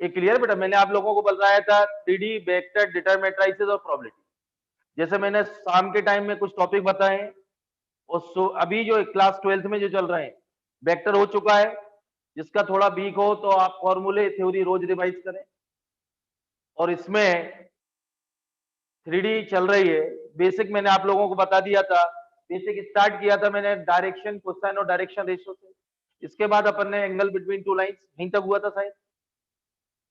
ये क्लियर बेटा? मैंने आप लोगों को बताया था 3D वेक्टर डिटरमिनेंट्राइसिस और प्रोबेबिलिटी। जैसे मैंने शाम के टाइम में कुछ टॉपिक बताए हैं, और अभी जो क्लास 12th में जो चल रहे हैं, वेक्टर हो चुका है। जिसका थोड़ा वीक हो तो आप फॉर्मूले थ्योरी रोज रिवाइज करें। और इसमें 3D चल रही है। बेसिक मैंने आप लोगों को बता दिया था। बेसिक स्टार्ट किया था मैंने डायरेक्शन, कोसाइन और डायरेक्शन रेशियो से। इसके बाद अपन ने एंगल बिटवीन टू लाइंस, यहीं तक हुआ था शायद।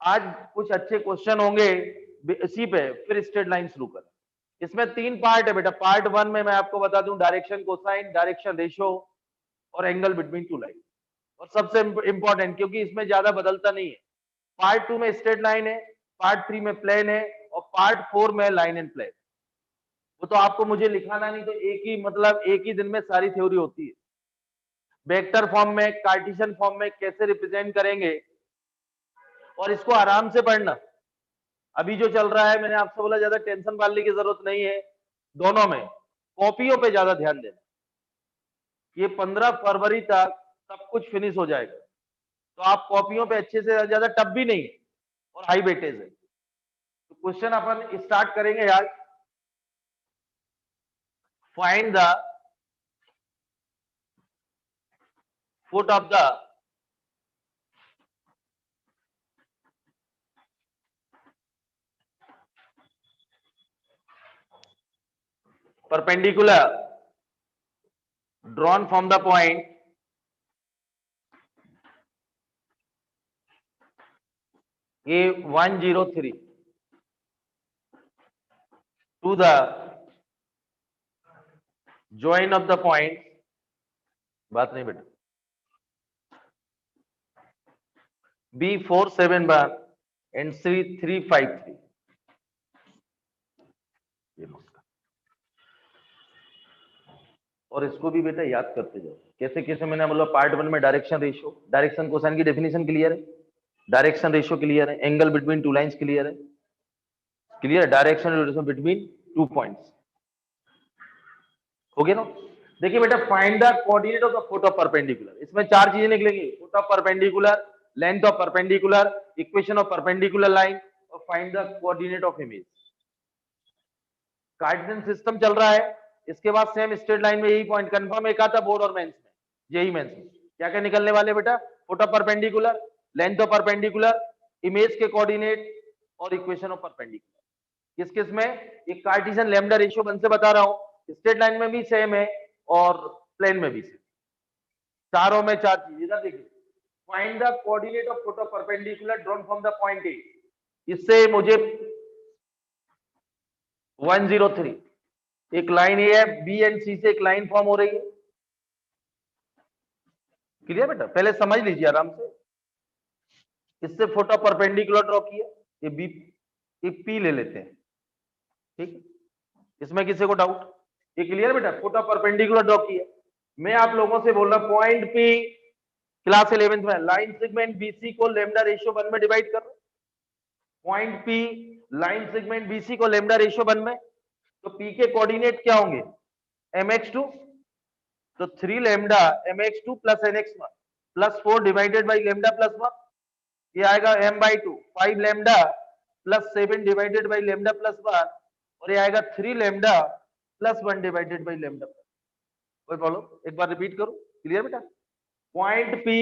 आज कुछ अच्छे क्वेश्चन होंगे इसी पे, फिर स्ट्रेट लाइन शुरू करें। इसमें 3 पार्ट है बेटा। पार्ट 1 में मैं आपको बता दूं डायरेक्शन कोसाइन, डायरेक्शन रेशियो और एंगल बिटवीन टू लाइन। और सबसे इंपॉर्टेंट, क्योंकि इसमें ज्यादा बदलता नहीं है, पार्ट 2 में स्ट्रेट लाइन है, पार्ट 3 में प्लेन है, और पार्ट 4 में लाइन एंड प्लेन। वो तो आपको मुझे लिखाना नहीं, तो एक ही मतलब एक ही दिन में सारी थ्योरी होती है। वेक्टर फॉर्म में, कार्टेशियन फॉर्म में कैसे रिप्रेजेंट करेंगे, और इसको आराम से पढ़ना। अभी जो चल रहा है, मैंने आपसे बोला ज्यादा टेंशन पालने की जरूरत नहीं है। दोनों में कॉपियों पे ज्यादा ध्यान देना। ये 15 फरवरी तक सब कुछ फिनिश हो जाएगा, तो आप कॉपियों पे अच्छे से, ज्यादा टफ भी नहीं है और हाई वेटेज है। तो क्वेश्चन अपन स्टार्ट करेंगे यार। Find the foot of the perpendicular drawn from the point A103 to the join of the point, बात नहीं बेटा, B471 and C353। ये नोट, और इसको भी बेटा याद करते जाओ कैसे कैसे। मैंने बोला पार्ट 1 में डायरेक्शन रेशियो, डायरेक्शन कोसाइन की डेफिनेशन क्लियर है, डायरेक्शन रेशियो क्लियर है, angle between two lines clear है, क्लियर है, डायरेक्शन रेशियो बिटवीन 2 पॉइंट्स हो गया ना। देखिए बेटा, find the coordinate of the foot of perpendicular. इसमें 4 चीजें निकलेंगी, foot of perpendicular, length of perpendicular, equation of perpendicular line, और find the coordinate of image. Cartesian system चल रहा है, इसके बाद सेम स्ट्रेट लाइन में यही पॉइंट कंफर्म एक आता बोर्ड और मेंस में, यही मेंस में क्या क्या निकलने वाले बेटा, foot of perpendicular, length of perpendicular, image के कोऑर्डिनेट और इक्वेशन ऑफ परपेंडिकुलर। किस किस में? एक कार्टेशियन लैम्डा रेशियो 1 से बता रहा हूं, स्ट्रेट लाइन में भी सेम है और प्लेन में भी सेम। चारों में 4 चीज। इधर देखिए, find the coordinate of foot of perpendicular drawn from the point ए। इससे मुझे 103 एक लाइन ये है, बी एंड सी से एक लाइन फॉर्म हो रही है। क्लियर बेटा? पहले समझ लीजिए आराम से। इससे फुट ऑफ परपेंडिकुलर ड्रॉ किया, ये बी, एक पी ले लेते हैं, ठीक? इसमें किसी को डाउट? ये क्लियर बेटा? फुट ऑफ परपेंडिकुलर ड्रॉ किया। मैं आप लोगों से बोल रहा हूं पॉइंट पी, क्लास 11th में लाइन सेगमेंट बीसी को लेमडा रेशियो 1 में डिवाइड कर रहा हूं। Point P, line segment BC को लेमडा रेशियो 1 में, तो पी के कोऑर्डिनेट क्या होंगे? mx2, तो 3 lambda mx2 plus nx1 plus 4 divided by lambda plus 1, ये आएगा m/2, 5 lambda plus 7 divided by lambda plus 1, और ये आएगा 3 lambda plus 1 divided by lambda. कोई प्रॉब्लम? एक बार रिपीट करो। क्लियर बेटा? Point P,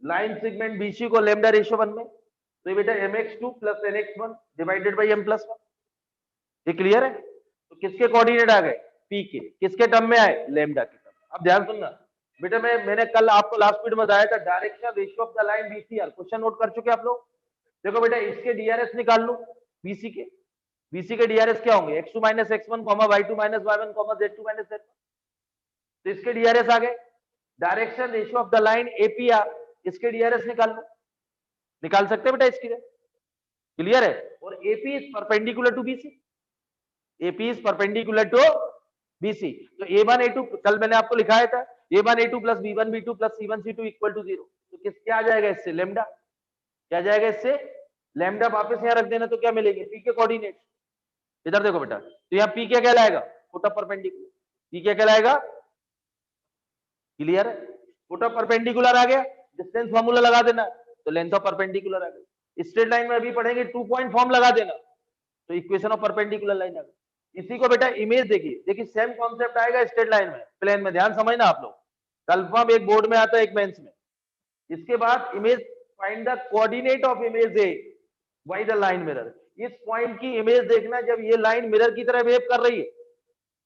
line segment BC को लेमडा रेशियो 1 में, तो ये बेटा mx2 plus nx1 divided by m plus 1। ये क्लियर है? तो किसके कोऑर्डिनेट आ गए? पी के। किसके टर्म में आए? लेमडा के टर्म। अब ध्यान सुनना बेटा, मैंने कल आपको लास्ट पीरियड में बताया था direction ratio of the line BCR. Question note कर चुके आप लोग? देखो बेटा, इसके डीआरएस निकाल लो बीसी के। बीसी के डीआरएस क्या होंगे? x2 minus x1, y2 minus y1, z2 minus z1। तो इसके डीआरएस आ गए। Direction ratio of the line APR, इसके डीआरएस निकाल लो। निकाल सकते हैं बेटा इसकी? क्लियर है? और AP is perpendicular to BC, AP is perpendicular to BC. तो a1 a2 कल मैंने आपको लिखाया था, a1 a2 plus b1 b2 plus c1 c2 equal to 0। तो किस क्या आ जाएगा इससे? लेमडा। क्या जाएगा इससे? लेमडा। वापस यहां रख देना तो क्या मिलेंगे? पी के कोऑर्डिनेट। इधर देखो बेटा, तो यहाँ पी क्या कहलाएगा? Foot of perpendicular. पी क्या कहलाएगा? क्लियर है? फुट ऑफ परपेंडिकुलर आ गया, डिस्टेंस फार्मूला लगा देना, तो लेंथ ऑफ परपेंडिकुलर आ गया। स्ट्रेट लाइन में अभी पढ़ेंगे 2 पॉइंट फॉर्म लगा देना, तो इक्वेशन ऑफ परपेंडिकुलर लाइन आ गई। इसी को बेटा इमेज देखिए सेम कॉन्सेप्ट आएगा स्ट्रेट लाइन में, प्लेन में, ध्यान समझना आप लोग, कंफर्म एक बोर्ड में आता है एक मेंस में। इसके बाद image, find the coordinate of image A by the line mirror. इस पॉइंट की इमेज देखना जब ये लाइन मिरर की तरह वेव कर रही है,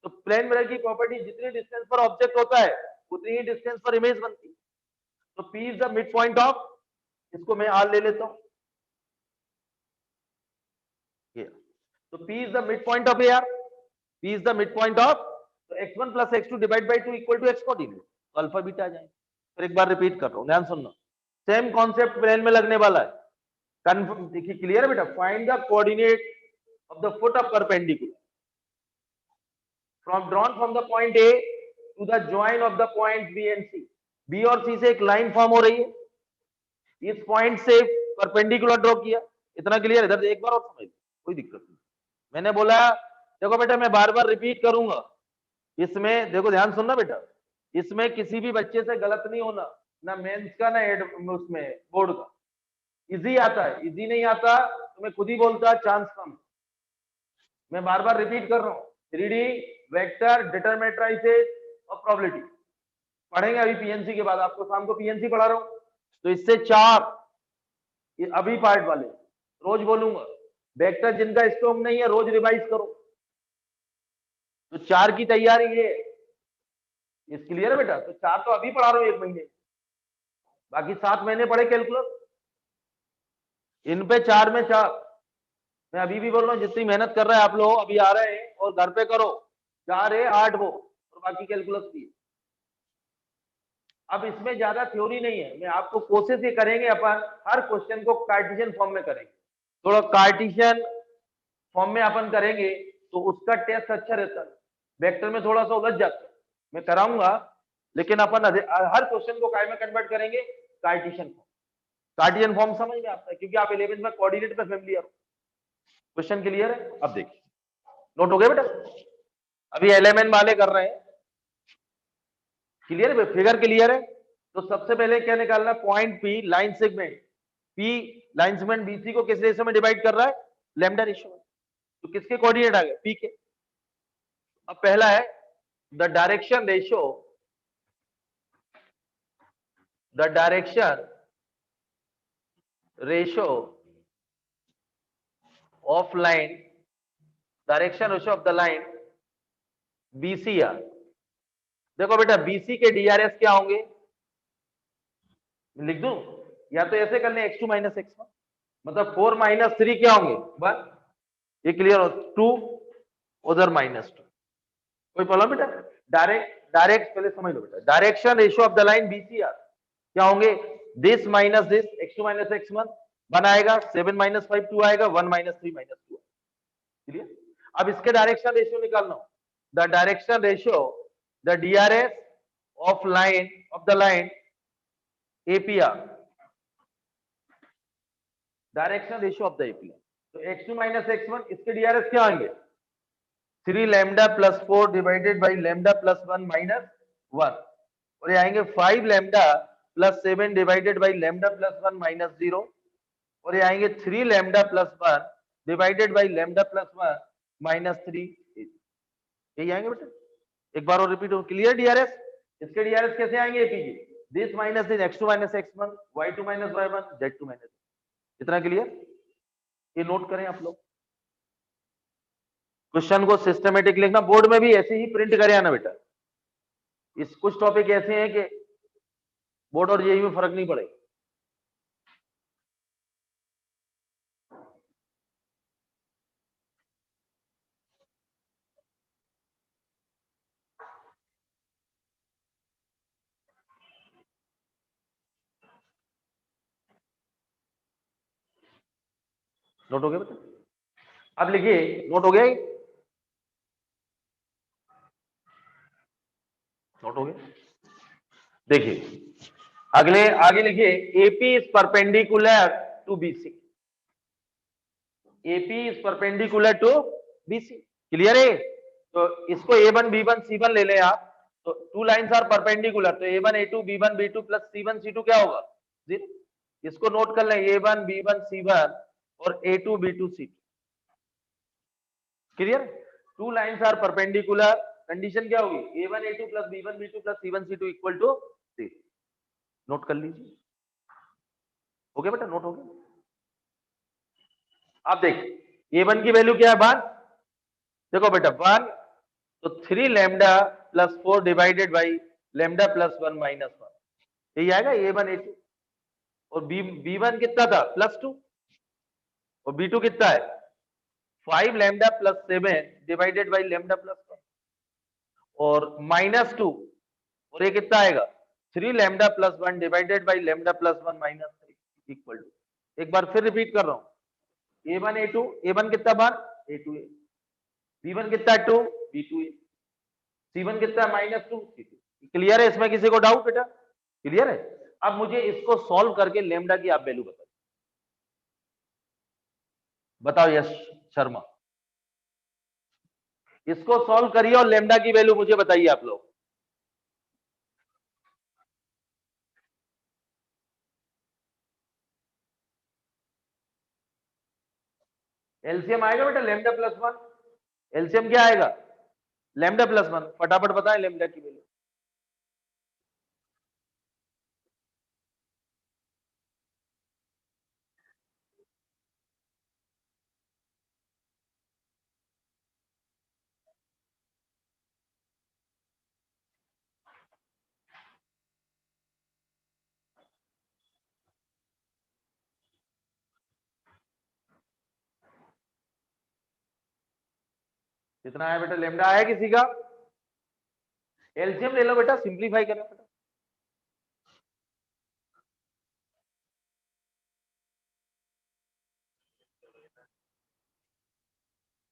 तो प्लेन मिरर की प्रॉपर्टी जितनी डिस्टेंस पर ऑब्जेक्ट होता है उतनी ही डिस्टेंस पर इमेज बनती है। तो P is the mid point of, इसको मैं R ले लेता हूं, तो P is the mid point of AR, P is the mid point of, तो x1 plus x2 divide by 2 equal to x coordinate, तो अल्फा बीटा आ जाएंगे। फिर एक बार रिपीट कर रहा हूं, ध्यान सुनना, सेम कॉन्सेप्ट प्लेन में लगने वाला है। कंफर्म, देखिए क्लियर है बेटा, find the coordinate of the foot of perpendicular from drawn from the point A to the join of the point B and C. B और C से एक लाइन फॉर्म हो रही है, इस पॉइंट से परपेंडिकुलर ड्रॉ किया, इतना क्लियर। इधर एक बार और समझ, कोई दिक्कत नहीं। मैंने बोला देखो बेटा, मैं बार बार रिपीट करूंगा, इसमें देखो ध्यान सुनना बेटा, इसमें किसी भी बच्चे से गलत नहीं होना, ना मेंस का ना उसमें बोर्ड का। इजी आता है, इजी नहीं आता तो मैं खुद ही बोलता चांस कम। मैं बार बार रिपीट कर रहा हूँ, 3D वेक्टर डिटरमिनेट्राइसेस और प्रोबेबिलिटी पढ़ेंगे अभी पीएनसी के बाद, आपको शाम को पीएनसी पढ़ा रहा हूं, तो इससे 4 ये अभी पार्ट वाले रोज बोलूंगा। वेक्टर जिनका स्टॉक नहीं है रोज रिवाइज करो, तो 4 की तैयारी ये इस क्लियर है बेटा। तो 4 तो अभी पढ़ा रहा हूं 1 महीने, बाकी 7 महीने पढ़े कैलकुलस, इन पे 4 में 4। मैं अभी भी बोल रहा हूँ जितनी मेहनत कर रहे हैं आप लोग अभी आ रहे हैं और घर पे करो, 4 है 8 वो और बाकी कैलकुलस की। अब इसमें ज्यादा थ्योरी नहीं है, मैं आपको कोशिश ये करेंगे अपन हर क्वेश्चन को कार्टेशियन फॉर्म में करेंगे, थोड़ा कार्टेशियन फॉर्म में अपन करेंगे तो उसका टेस्ट अच्छा रहता है। वेक्टर में थोड़ा सा उलझ जाता है, मैं कराऊंगा, लेकिन अपन हर क्वेश्चन को काय में कन्वर्ट करेंगे, कार्टेशियन फॉर्म। कार्टेशियन फॉर्म समझ में आता है क्योंकि आप 11th में कोऑर्डिनेट पे फैमिलियर हो। क्वेश्चन क्लियर है? अब देखिए, नोट हो गया बेटा, अभी एलिमेंट वाले कर रहे हैं, क्लियर है, फिगर क्लियर है। तो सबसे पहले क्या निकालना, point P line segment, P line segment BC को किस रेशियो में डिवाइड कर रहा है, लैम्डा रेशियो में। तो किसके कोऑर्डिनेट आ गए, P के। अब पहला है the direction ratio, the direction ratio of line, direction ratio of the line BCR। देखो बेटा BC के DRS क्या होंगे, लिख दूं या तो ऐसे कर ले, x2 माइनस x1, मतलब 4 माइनस 3 क्या होंगे 1, ये क्लियर हो, 2 उधर -2, कोई प्रॉब्लम बेटा। डायरेक्ट पहले समझ लो बेटा, direction ratio of the line BCR क्या होंगे, this minus this, x2 minus x1 1 आएगा, 7 माइनस 5 2 आएगा, 1 माइनस 3 माइनस 2, क्लियर। अब इसके डायरेक्शन रेशियो निकालना हो, the direction ratio, the DRS of line of the line APR, direction ratio of the APR। तो x2 minus x1, इसके DRS क्या आएंगे, 3 lambda plus 4 divided by lambda plus 1 minus 1, और ये आएंगे 5 lambda plus 7 divided by lambda plus 1 minus 0, और ये आएंगे 3 lambda plus 1 divided by lambda plus 1 minus 3, यही आएंगे बेटा। एक बार और रिपीट हो, क्लियर DRS। इसके DRS कैसे आएंगे AP के, this minus this, x2 minus x1, y2 minus y1, z2 minus, इतना क्लियर। ये नोट करें आप लोग, क्वेश्चन को सिस्टमेटिक लिखना, बोर्ड में भी ऐसे ही प्रिंट करे आना बेटा। इस कुछ टॉपिक ऐसे हैं कि बोर्ड और जेईई में फर्क नहीं पड़ेगा। नोट हो गया बेटा, अब लिखिए, नोट हो गया, नोट हो गया। देखिए अगले आगे लिखिए, AP is perpendicular to BC, AP is perpendicular to BC, clear है। तो इसको A1 B1 C1 ले लें आप, तो 2 लाइंस आर परपेंडिकुलर, तो A1 A2 B1 B2 plus C1 C2 क्या होगा 0। इसको नोट कर लें, A1 B1 C1 और A2 B2 C2। Clear? Two lines are perpendicular, condition क्या होगी? A1 A2 plus B1 B2 plus C1 C2 equal to 0। Note कर लीजिए। हो गया बेटा? नोट हो गया? आप देखिए A1 की वैल्यू क्या है? 1। देखो बेटा 1, तो 3 lambda plus 4 divided by lambda plus 1 minus 1, यही आएगा A1 A2। और B1 कितना था? +2। और B2 कितना है? 5 lambda plus 7 divided by lambda plus 1 और -2। और ये कितना आएगा? 3 lambda plus 1 divided by lambda plus 1 minus 3 equal to, एक बार फिर रिपीट कर रहा हूं, A1 A2, A1 कितना बार? A2 है, B1 कितना है? 2, B2 है, C1 कितना है? -2, C2। क्लियर है? इसमें किसी को डाउट बेटा? क्लियर है? अब मुझे इसको सॉल्व करके लैम्डा की आप वैल्यू बताओ यश शर्मा, इसको सॉल्व करिए और लैम्डा की वैल्यू मुझे बताइए आप लोग। एलसीएम आएगा बेटा लैम्डा प्लस 1। एलसीएम क्या आएगा? Lambda plus 1। फटाफट बताएं लैम्डा की वैल्यू। कितना आया बेटा? लैम्डा आया किसी का? एलसीएम ले लो बेटा, सिंप्लीफाई करो बेटा।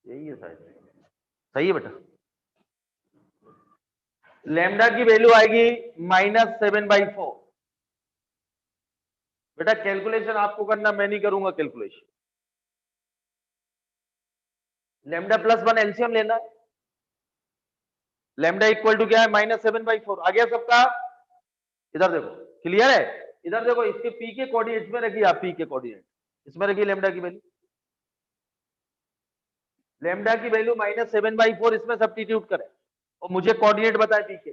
यही है शायद। सही है बेटा। लैम्डा की वैल्यू आएगी -7/4। बेटा कैलकुलेशन आपको करना, मैं नहीं करूंगा कैलकुलेशन। लैम्डा प्लस 1 एलसीएम लेना है। लैम्डा इक्वल टू क्या है? -7/4। आ गया सबका? इधर देखो, क्लियर है? इधर देखो, इसके पी के कोऑर्डिनेट में रखिए आप, पी के कोऑर्डिनेट इसमें रखिए लैम्डा की वैल्यू। लैम्डा की वैल्यू -7/4 इसमें सब्स्टिट्यूट करें और मुझे कोऑर्डिनेट बताएं पी के।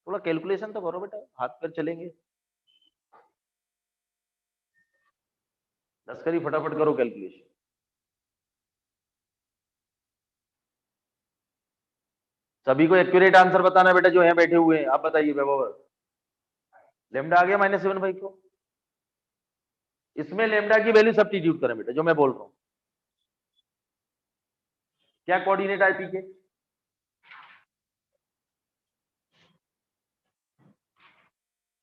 थोड़ा कैलकुलेशन तो करो बेटा, हाथ पैर चलेंगे। लश्करी फटाफट करो कैलकुलेशन। सभी को एक्यूरेट आंसर बताना बेटा, जो यहाँ बैठे हुए हैं। आप बताइए वैभव, लैम्डा आ गया -7/4। इसमें लैम्डा की वैल्यू सब्स्टिट्यूट करें बेटा, जो मैं बोल रहा हूं। क्या कोऑर्डिनेट आए पी के?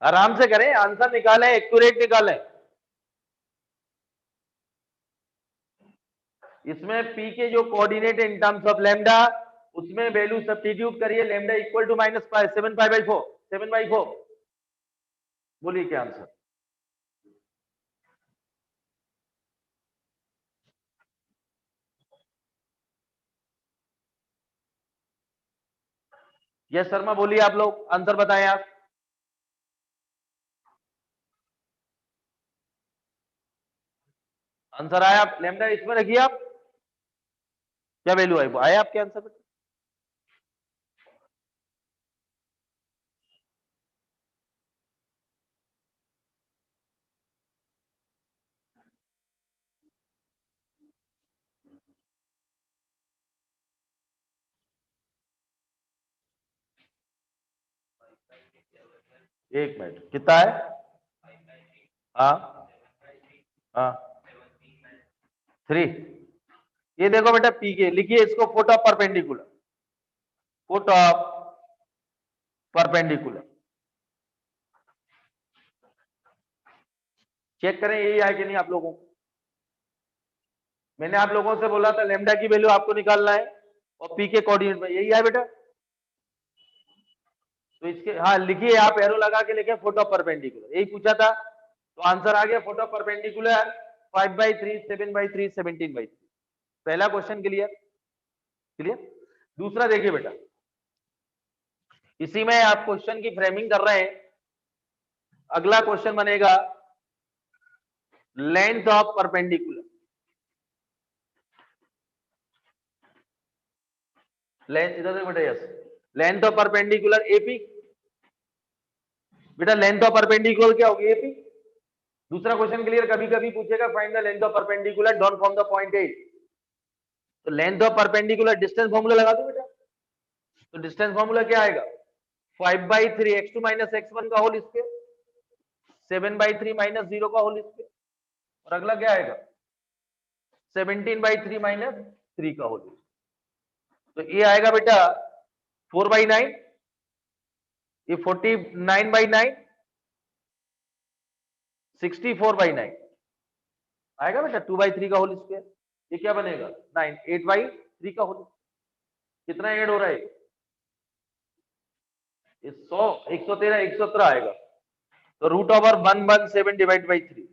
आराम से करें, आंसर निकालें, एक्यूरेट निकालें। इसमें पी के जो coordinate in terms of lambda, उसमें वैल्यू सब्स्टिट्यूट करिए। Lambda equal to -7/4, 7/4। बोलिए क्या आंसर? यस शर्मा बोलिए, आप लोग आंसर बताएं आप। आंसर आया? आप लैम्डा इसमें रखिए आप, क्या वैल्यू आई? वो आया आपके आंसर में? एक मिनट, कितना है? हाँ हाँ, 3। ये देखो बेटा पी के, लिखिए इसको foot of perpendicular, foot of perpendicular. Check करें यही है कि नहीं आप लोगों को। मैंने आप लोगों से बोला था लैम्डा की वैल्यू आपको निकालना है और पी के कोऑर्डिनेट में, यही है बेटा। तो इसके, हाँ लिखिए आप, एरो लगा के लिखे फोटो परपेंडिकुलर, यही पूछा था। तो आंसर आ गया फोटो परपेंडिकुलर 5/3, 7/3, 17/3। पहला क्वेश्चन क्लियर? क्लियर? दूसरा देखिए बेटा, इसी में आप क्वेश्चन की फ्रेमिंग कर रहे हैं। अगला क्वेश्चन बनेगा लेंथ ऑफ परपेंडिकुलर। लेंथ इधर से बेटा, yes, length of perpendicular AP. बेटा लेंथ ऑफ परपेंडिकुलर क्या होगी? एपी। दूसरा क्वेश्चन क्लियर, कभी कभी पूछेगा find the length of perpendicular drawn from the point A. तो length of perpendicular distance formula लगा दो बेटा। तो डिस्टेंस फॉर्मूला क्या आएगा? 5/3 x2 माइनस x1 का होल स्क्वायर, 7/3 माइनस 0 का होल स्क्वायर, और अगला क्या आएगा? 17/3 माइनस 3 का होल स्क्वायर। तो ये आएगा बेटा 4/9, ये 49/9, 64/9 आएगा बेटा, 2/3 का होल स्क्वायर। ये क्या बनेगा? 9, 8/3 का होल। कितना ऐड हो रहा है? ये 100, 113, 117 आएगा। तो रूट ओवर 117 डिवाइड बाई 3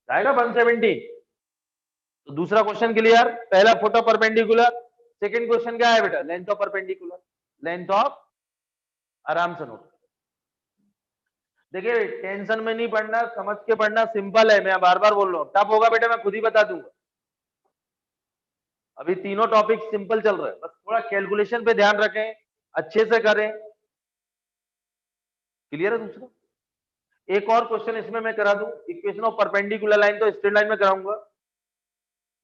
आएगा 170। तो दूसरा क्वेश्चन क्लियर, पहला फोटो परपेंडिकुलर। सेकंड क्वेश्चन क्या है बेटा? Length of perpendicular. Length of, आराम से नोट। देखिए टेंशन में नहीं पढ़ना, समझ के पढ़ना, सिंपल है। मैं बार बार बोल रहा हूं, टफ होगा बेटा मैं खुद ही बता दूंगा। अभी तीनों टॉपिक सिंपल चल रहे हैं, बस थोड़ा कैलकुलेशन पे ध्यान रखें, अच्छे से करें। क्लियर है? दूसरा एक और क्वेश्चन इसमें मैं करा दूं, इक्वेशन ऑफ परपेंडिकुलर लाइन तो स्ट्रेट लाइन में कराऊंगा।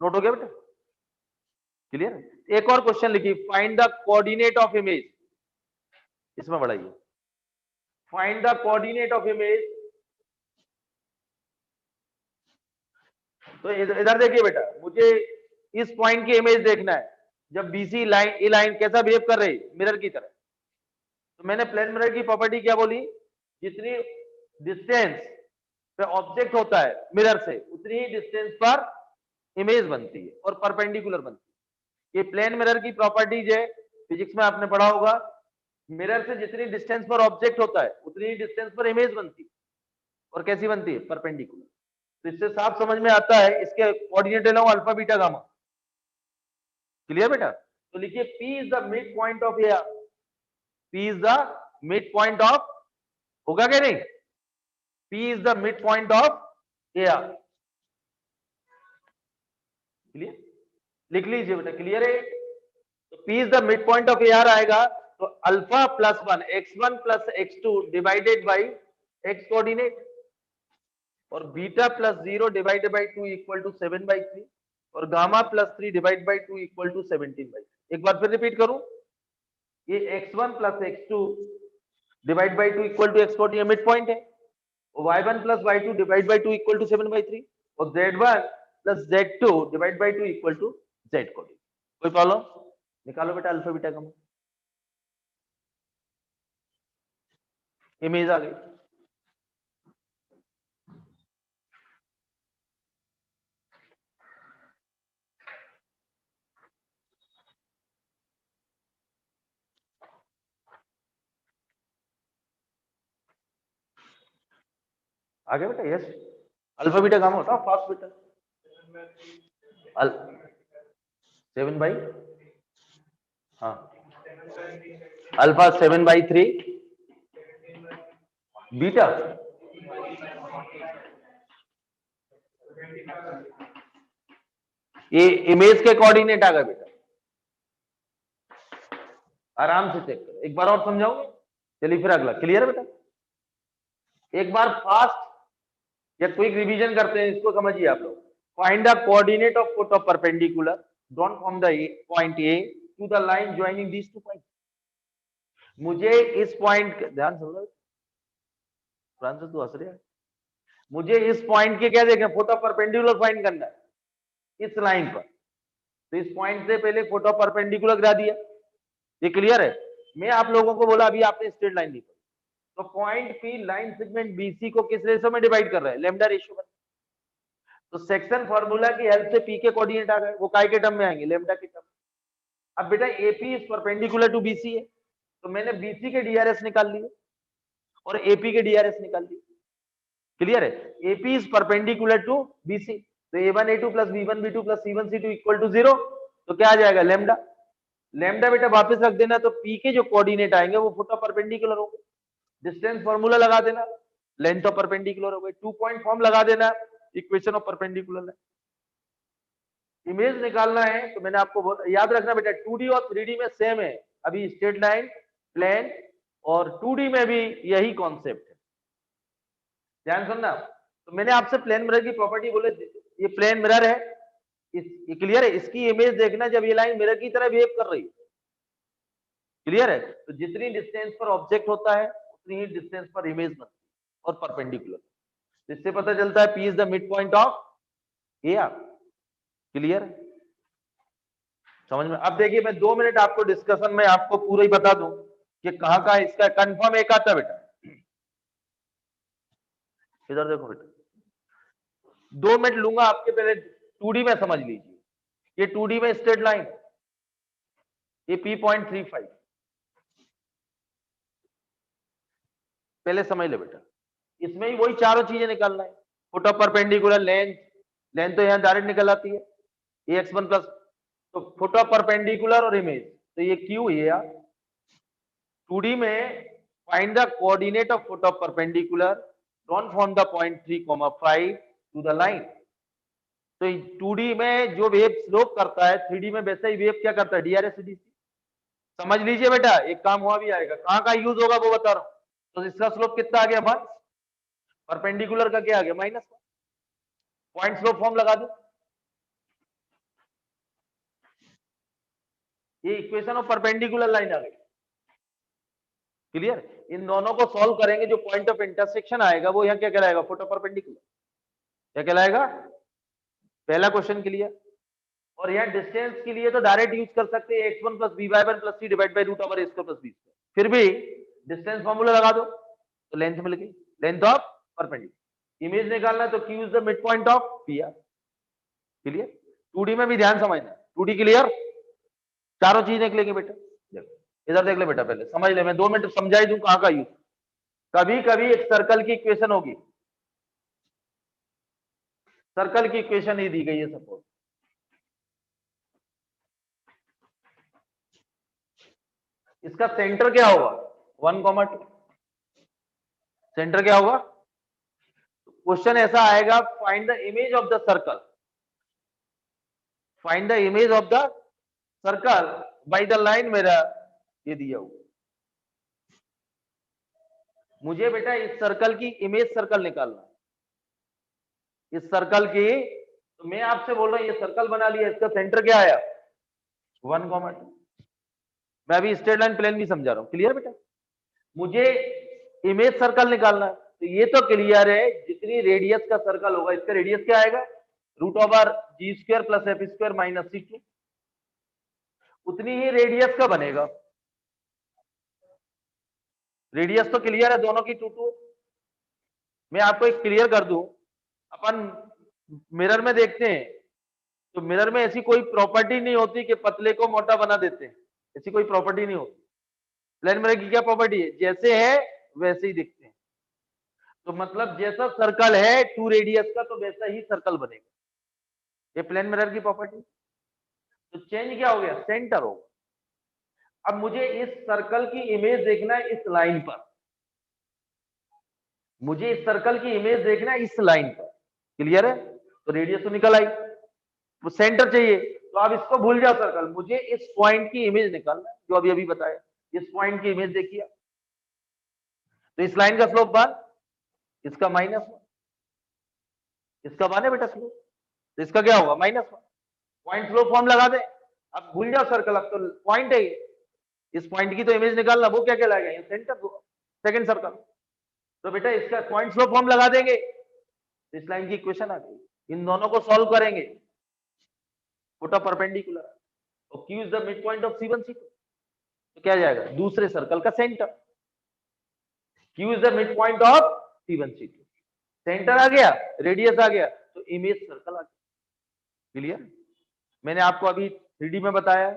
नोट हो गया बेटा? क्लियर है? एक और क्वेश्चन लिखिए, find the coordinate of image. इसमें बढ़ाइए, find the coordinate of image. तो इधर देखिए बेटा, मुझे इस पॉइंट की इमेज देखना है। जब बीसी लाइन, ए लाइन कैसा बिहेव कर रही? मिरर की तरह। तो मैंने प्लेन मिरर की प्रॉपर्टी क्या बोली? जितनी डिस्टेंस पे ऑब्जेक्ट होता है मिरर से, उतनी ही डिस्टेंस पर इमेज बनती है और परपेंडिकुलर बनती है। ये प्लेन मिरर की प्रॉपर्टीज है, फिजिक्स में आपने पढ़ा होगा। मिरर से जितनी डिस्टेंस पर ऑब्जेक्ट होता है, उतनी ही डिस्टेंस पर इमेज बनती है। और कैसी बनती है? परपेंडिकुलर। तो इससे साफ समझ में आता है, इसके कोऑर्डिनेट ले लो अल्फा बीटा गामा। क्लियर बेटा? तो लिखिए P is the mid point of air. P is the mid point of, होगा क्या नहीं? P is the mid point of air. Clear? लिख लीजिए बेटा, क्लियर है? तो P is the mid point of air आएगा, तो alpha plus 1 x1 plus x2 divided by x coordinate, और beta plus 0 divided by 2 equal to 7/3, और gamma plus 3 divide by 2 equal to 17/3। एक बार फिर रिपीट करूं, ये x1 plus x2 divide by 2 equal to x coordinate mid point है, और y1 plus y2 divide by 2 equal to 7/3, और z1 plus z2 divide by 2 equal to z coordinate. कोई problem? निकालो बेटा अल्फा बीटा गामा। इमेज आ गई। आ गया बेटा? यस। अल्फा बीटा गामा होता है फास्ट बेटा। 7/, हाँ, अल्फा 7/3, बीटा ये इमेज के कोऑर्डिनेट आ गए बेटा। आराम से चेक करो, एक बार और समझाऊंगा। चलिए फिर अगला। क्लियर है बेटा? एक बार फास्ट या क्विक रिवीजन करते हैं, इसको समझिए आप लोग। Find the coordinate of foot of perpendicular drawn from the point A to the line joining these two point. मुझे इस पॉइंट, ध्यान सुन लो फ्रांसिस, तू हंस रहा है। मुझे इस पॉइंट के क्या देखना? फोटो परपेंडिकुलर फाइंड करना है इस लाइन पर। तो इस पॉइंट से पहले फोटो परपेंडिकुलर गिरा दिया। ये क्लियर है? मैं आप लोगों को बोला अभी आपने स्ट्रेट लाइन दी, तो point P line segment BC को किस रेशो में डिवाइड कर रहा है? लैम्डा रेशियो में। तो सेक्शन फार्मूला की हेल्प से पी के कोऑर्डिनेट आ गए, वो काय के टर्म में आएंगे? लैम्डा के टर्म। अब बेटा AP is perpendicular to BC है, तो मैंने बीसी के डीआरएस निकाल लिए और एपी के डीआरएस निकाल लिए। क्लियर है? AP is perpendicular to BC, तो a1 a2 plus b1 b2 plus c1 c2 equal to 0। तो क्या आ जाएगा? लैम्डा। लैम्डा बेटा वापस रख देना, तो पी के जो कोऑर्डिनेट आएंगे वो फोटो परपेंडिकुलर होंगे। डिस्टेंस फॉर्मूला लगा देना, लेंथ ऑफ परपेंडिकुलर हो गई, 2 पॉइंट फॉर्म लगा देना, equation of perpendicular line. Image निकालना है तो मैंने आपको याद रखना बेटा 2D और 3D में सेम है, अभी स्ट्रेट लाइन, प्लेन और 2D में भी यही कॉन्सेप्ट है, ध्यान सुनना। तो मैंने आपसे प्लेन मिरर की प्रॉपर्टी बोले, ये प्लेन मिरर है, ये क्लियर है, इसकी इमेज देखना जब ये लाइन मिरर की तरह बिहेव कर रही है, क्लियर है। तो जितनी डिस्टेंस पर ऑब्जेक्ट होता है उतनी ही डिस्टेंस पर इमेज बनती है और परपेंडिकुलर। इससे पता चलता है P is the mid point of AR, clear है, समझ में। अब देखिए मैं 2 मिनट आपको डिस्कशन में आपको पूरा ही बता दूं कि कहां इसका कंफर्म एक आता बेटा, इधर देखो बेटा, 2 मिनट लूंगा आपके, पहले 2D में समझ लीजिए, ये 2D में स्ट्रेट लाइन, ये P.35, पहले समझ ले बेटा, इसमें ही वही चारों चीजें निकालना है, foot of perpendicular, length, length तो यहां डायरेक्ट निकल आती है, ये x1 प्लस, तो फुट ऑफ परपेंडिकुलर और इमेज, तो ये Q है यार। 2D में find the coordinate of foot of perpendicular, डोंट from the point 3,5 to the line. तो 2D में जो वेव स्लोप करता है 3D में वैसा ही वेव क्या करता है, DRS समझ लीजिए बेटा, एक काम हुआ भी आएगा, कहां का यूज होगा वो बता रहा हूं। तो इसका स्लोप कितना आ गया, 1, परपेंडिकुलर का क्या आ गया, -1, पॉइंट स्लोप फॉर्म लगा दो, ये इक्वेशन ऑफ परपेंडिकुलर लाइन आ गई, क्लियर। इन दोनों को सॉल्व करेंगे, जो पॉइंट ऑफ इंटरसेक्शन आएगा वो यहाँ क्या कहलाएगा, फुट ऑफ परपेंडिकुलर, क्या कहलाएगा, पहला क्वेश्चन क्लियर। और यहाँ डिस्टेंस के लिए तो डायरेक्ट यूज कर सकते हैं x1 plus b/1 plus c divide by root over a square plus b square, फिर भी डिस्टेंस फॉर्मूला लगा दो तो लेंथ मिल गई, लेंथ ऑफ परपेंडिकुलर। इमेज निकालना है तो q is the mid point of p r, clear. 2D में भी ध्यान समझना, 2D क्लियर, चारों चीज देख लेंगे बेटा, इधर देख ले बेटा, पहले समझ ले, मैं 2 मिनट समझाई दूं कहां का यूज। कभी कभी एक सर्कल की इक्वेशन होगी, सर्कल की इक्वेशन ही दी गई है सपोज, इसका सेंटर क्या होगा, 1,2, सेंटर क्या होगा। क्वेश्चन ऐसा आएगा, find the image of the circle, find the image of the circle by the line mirror, ये दिया हुआ। मुझे बेटा इस सर्कल की इमेज सर्कल निकालना है, इस सर्कल की, तो मैं आपसे बोल रहा हूं ये सर्कल बना लिया, इसका सेंटर क्या आया, 1,2। मैं अभी स्ट्रेट लाइन प्लेन भी समझा रहा हूं, क्लियर बेटा। मुझे इमेज सर्कल निकालना है, तो ये तो क्लियर है, जितनी रेडियस का सर्कल होगा इसका रेडियस क्या आएगा, root over G square plus F square minus c2, उतनी ही रेडियस का बनेगा। रेडियस तो क्लियर है दोनों की 2 मैं आपको एक क्लियर कर दूं, अपन मिरर में देखते हैं तो मिरर में ऐसी कोई प्रॉपर्टी नहीं होती कि पतले को मोटा बना देते हैं, ऐसी कोई प्रॉपर्टी नहीं होती। प्लेन मिरर की क्या प्रॉपर्टी है, जैसे है वैसे ही दिखते हैं, तो मतलब जैसा सर्कल है 2 रेडियस का तो वैसा ही सर्कल बनेगा, ये प्लेन मिरर की प्रॉपर्टी। तो चेंज क्या हो गया, सेंटर होगा। अब मुझे इस सर्कल की इमेज देखना है इस लाइन पर, मुझे इस सर्कल की इमेज देखना है इस लाइन पर, क्लियर है। तो रेडियस तो निकल आई, वो सेंटर चाहिए, तो आप इसको भूल जाओ सर्कल, मुझे इस पॉइंट की इमेज निकालना है, जो अभी अभी बताया, इस पॉइंट की इमेज देखिए। तो इस लाइन का स्लोप 1, इसका -1, इसका 1 है बेटा स्लोप, तो इसका क्या होगा, -1। पॉइंट स्लोप फॉर्म लगा दे, अब भूल जाओ सर्कल, अब तो पॉइंट है ये, इस पॉइंट की तो इमेज निकालना, वो क्या कहलाएगा, ये सेंटर, सेकंड सर्कल। तो बेटा इसका पॉइंट स्लोप फॉर्म लगा देंगे, इस लाइन की इक्वेशन आ गई। इन दोनों को सॉल्व करेंगे, फुट ऑफ परपेंडिकुलर, तो Q is the mid point of C1 C2, तो क्या जाएगा, दूसरे सर्कल का centre, Q is the mid point of C1 C2, centre आ गया, रेडियस आ गया, तो इमेज सर्कल आ गया, क्लियर। मैंने आपको अभी 3D में बताया,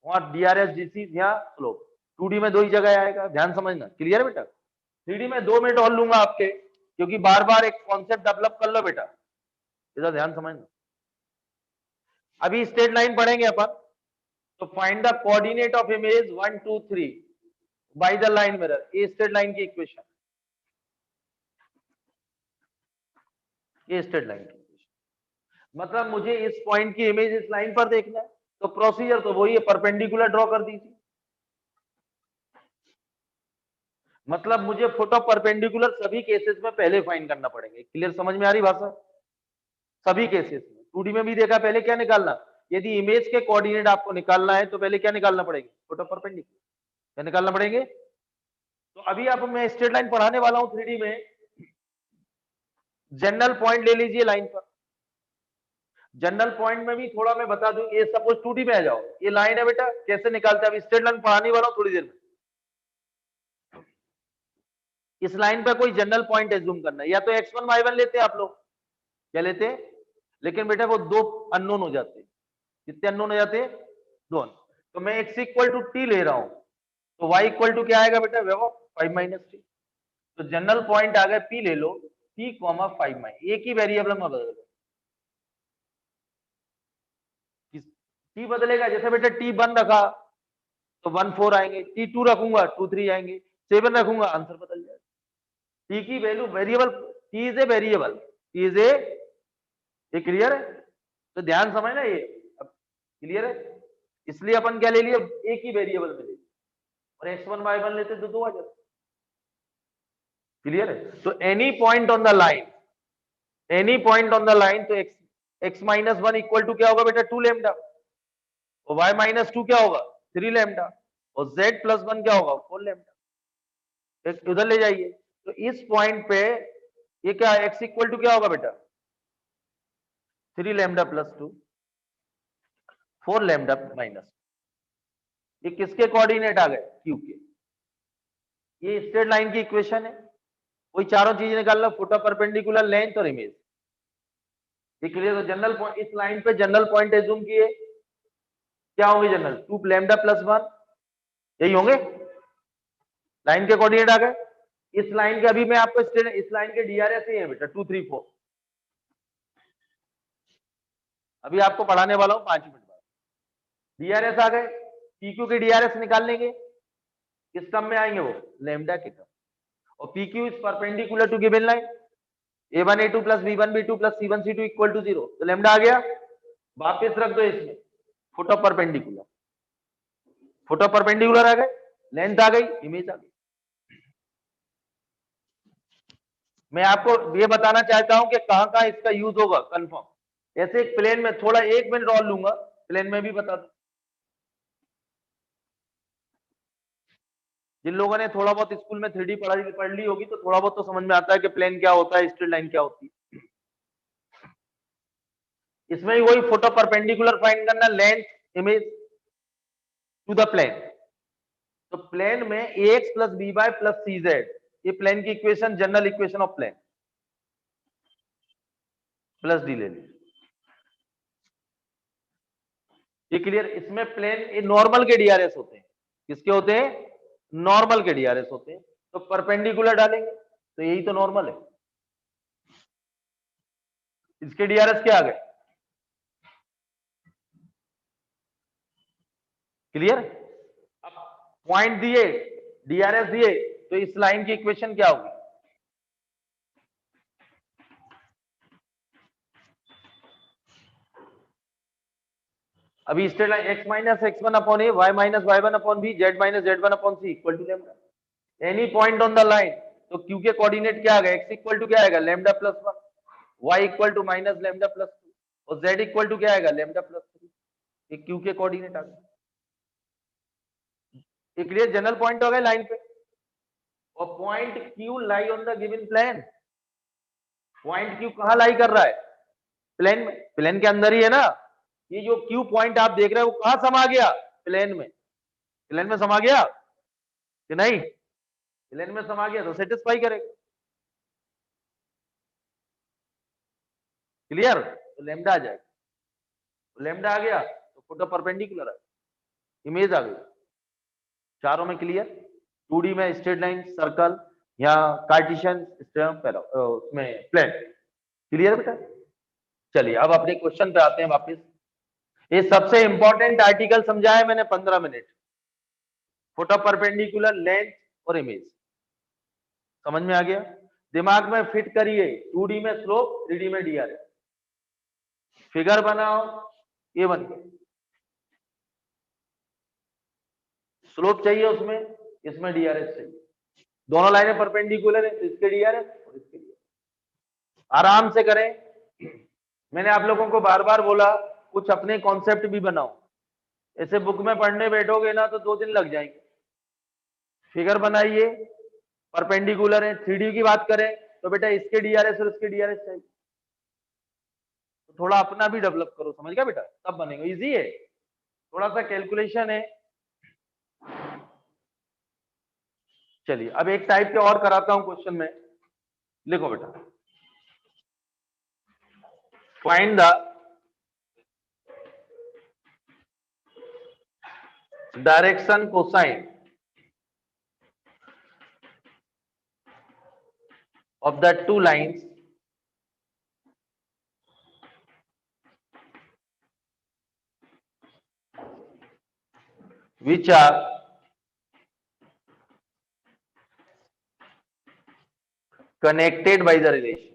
वहां DRS GC, यहाँ स्लोप, 2D में 2 ही जगह आएगा, ध्यान समझना, क्लियर बेटा। 3D में 2 मिनट और लूंगा आपके, क्योंकि बार बार एक कॉन्सेप्ट डेवलप कर लो बेटा, इधर ध्यान समझना। अभी स्ट्रेट लाइन पढ़ेंगे अपन, तो find the coordinate of image 1 2 3 by the line mirror, ये स्ट्रेट लाइन की इक्वेशन। ये स्ट्रेट लाइन की इक्वेशन। मतलब मुझे इस पॉइंट की इमेज इस लाइन पर देखना है, तो प्रोसीजर तो वही है, परपेंडिकुलर ड्रॉ कर दीजिए। मतलब मुझे फोटो परपेंडिकुलर सभी केसेस में पहले फाइंड करना पड़ेंगे। क्लियर, समझ में आ रही भाषा? सभी केसेस में 2D में भी देखा, पहले क्या निकालना, यदि इमेज के कोऑर्डिनेट आपको निकालना है तो पहले क्या निकालना पड़ेगा, फोटो परपेंडिकुलर, क्या निकालना पड़ेंगे। तो अभी आप मैं स्ट्रेट लाइन पढ़ाने वाला हूं 3D में। जनरल पॉइंट ले लीजिए लाइन पर। जनरल पॉइंट में भी थोड़ा मैं बता दूं, ये सपोज 2D में आ जाओ, ये लाइन है बेटा, कैसे निकालते हैं, अभी स्ट्रेट लाइन पढ़ाने वाला हूं थोड़ी देर में। इस लाइन पे कोई जनरल पॉइंट एज्यूम करना है, या तो x1 y1 लेते हैं आप लोग, क्या लेते हैं, लेकिन बेटा वो दो अननोन हो जाते हैं। कितने अननोन हो जाते हैं, दो। तो मैं x इक्वल टू टी ले रहा हूं, तो y इक्वल टू क्या आएगा बेटा, 5 माइनस टी। तो जनरल पॉइंट आ गया p ले लो, t 5 माइनस, एक ही वेरिएबल में बदल टी बदलेगा। जैसे बेटा t1 रखा तो 1 4 आएंगे, t2 रखूंगा 2 3 आएंगे, 7 रखूंगा आंसर बदल जाएगा। टी की value variable, T is a variable, T is a clear है, तो ध्यान समझना ये, अब क्लियर है। इसलिए अपन क्या ले लिया, एक ही वेरिएबल में ले, और x1 y1 लेते तो 2 आ जाते। क्लियर है। तो any point on the line, any point on the line, तो x माइनस 1 इक्वल टू क्या होगा बेटा, 2 लैम्डा, और y माइनस 2 क्या होगा, 3 लैम्डा, और z प्लस 1 क्या होगा, 4 लैम्डा। उधर ले जाइए, तो इस पॉइंट पे ये क्या, x इक्वल टू क्या होगा बेटा, 3 लैम्डा प्लस 2, 4 लैम्डा माइनस, ये किसके कोऑर्डिनेट आ गए, क्यू के। ये स्ट्रेट लाइन की इक्वेशन है। वही चारों चीजें निकालना, फोटो परपेंडिकुलर, लेंथ और इमेज। क्लियर। तो जनरल पॉइंट, इस लाइन पे जनरल पॉइंट एज्यूम किए, क्या होंगे जनरल, 2 लैम्डा प्लस 1, यही होंगे, लाइन के कोऑर्डिनेट आ गए। इस लाइन के अभी मैं आपको इस लाइन के डीआरएस ही है बेटा 2 3 4, अभी आपको पढ़ाने वाला हूं 5 मिनट बाद। डीआरएस आ गए, पीक्यू के डीआरएस निकाल लेंगे, किस टर्म में आएंगे वो, लैम्डा के टर्म। और PQ is perpendicular to given line, a1 a2 plus b1 b2 plus c1 c2 equal to 0, तो लैम्डा आ गया, वापस रख दो इसमें, फोटो परपेंडिकुलर, फोटो परपेंडिकुलर आ गए, लेंथ आ गई, इमेज आ गई। मैं आपको ये बताना चाहता हूं कि कहां कहां इसका यूज होगा कंफर्म। ऐसे एक प्लेन में थोड़ा 1 मिनट और लूंगा, प्लेन में भी बता दूं। जिन लोगों ने थोड़ा बहुत स्कूल में 3D पढ़ ली होगी तो थोड़ा बहुत तो समझ में आता है कि प्लेन क्या होता है, स्ट्रेट लाइन क्या होती है। इसमें वही फोटो परपेंडिकुलर फाइंड करना, length image to the plane. तो प्लेन में ax plus B Y plus C Z, ये प्लेन की equation, general equation of plane, plus D ले लीजिए। ये क्लियर। इसमें प्लेन ये नॉर्मल के डीआरएस होते हैं, किसके होते हैं, नॉर्मल के डीआरएस होते हैं। तो परपेंडिकुलर डालेंगे तो यही तो नॉर्मल है, इसके डीआरएस क्या आ गए, क्लियर। अब पॉइंट दिए, डीआरएस दिए, तो इस लाइन की इक्वेशन क्या होगी, अभी straight line x minus x1 upon a, y minus y1 upon b, z minus z1 upon c equal to lambda. Any point on the line, तो q के कोऑर्डिनेट क्या आएगा, x इक्वल टू क्या आएगा, lambda plus 1, y equal to minus lambda plus 2, और z equal to क्या आएगा, लैम्डा प्लस 3। ये q के कोऑर्डिनेट आ गए। ये क्लियर, जनरल पॉइंट हो गए लाइन पे। और point q lie on the given plane, point q कहां लाई कर रहा है, प्लेन में, प्लेन के अंदर ही है ना। ये जो q पॉइंट आप देख रहे हो वो कहां समा गया, प्लेन में, प्लेन में समा गया कि नहीं, प्लेन में समा गया तो सेटिस्फाई करेगा। क्लियर, तो लैम्डा आ जाएगा, तो लैम्डा आ गया तो फोटो परपेंडिकुलर आ गया, इमेज आ गई। चारों में क्लियर। 2D में स्ट्रेट लाइन, सर्कल या कार्टेशियन उसमें प्लेन, क्लियर बेटा। चलिए अब अपने क्वेश्चन पे आते हैं वापस। ये सबसे इंपॉर्टेंट आर्टिकल समझाया मैंने 15 मिनट, फोटो परपेंडिकुलर, लेंथ और इमेज, समझ में आ गया। दिमाग में फिट करिए, 2D में स्लोप, 3D में डीआरएस, फिगर बनाओ, ये बन गया। स्लोप चाहिए उसमें, इसमें डीआरएस चाहिए, दोनों लाइनें परपेंडिकुलर है तो इसके डीआरएस और इसके डीआरएस। आराम से करें। मैंने आप लोगों को बार बार बोला कुछ अपने कॉन्सेप्ट भी बनाओ, ऐसे बुक में पढ़ने बैठोगे ना तो 2 दिन लग जाएंगे। फिगर बनाइए, परपेंडिकुलर है, 3D की बात करें तो बेटा इसके डीआरएस और इसके डीआरएस चाहिए, तो थोड़ा अपना भी डेवलप करो, समझ गया बेटा, तब बनेगा। इजी है, थोड़ा सा कैलकुलेशन है। चलिए अब एक टाइप के और कराता हूं क्वेश्चन में, लिखो बेटा, find the direction cosine of the two lines which are connected by the relation.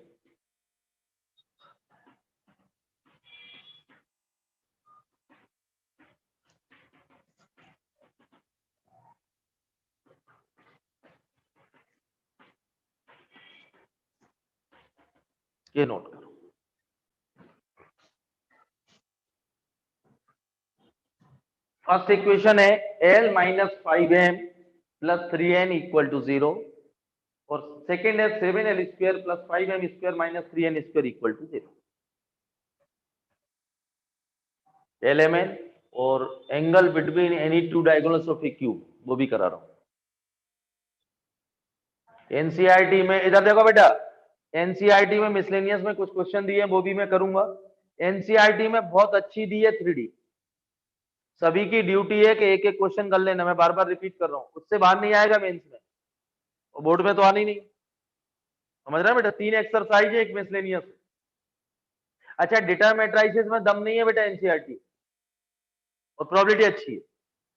ये नोट करो, फर्स्ट इक्वेशन है L minus 5m plus 3n equal to 0 और सेकेंड है 7l square plus 5m square minus 3n square equal to 0। LMN और angle between any two diagonals of a cube, वो भी करा रहा हूं। एनसीईआरटी में इधर देखो बेटा, एनसीईआरटी में मिसलेनियस में कुछ क्वेश्चन दिए हैं वो भी मैं करूंगा। एनसीईआरटी में बहुत अच्छी दी है 3D, सभी की ड्यूटी है कि एक एक क्वेश्चन कर लेना, मैं बार बार रिपीट कर रहा हूं, उससे बाहर नहीं आएगा मेंस में, और बोर्ड में तो आनी नहीं, समझ रहे बेटा। 3 एक्सरसाइज है, एक मिसलेनियस। अच्छा डिटरमिनेट्राइसिस में दम नहीं है बेटा एनसीईआरटी, और प्रोबेबिलिटी अच्छी है।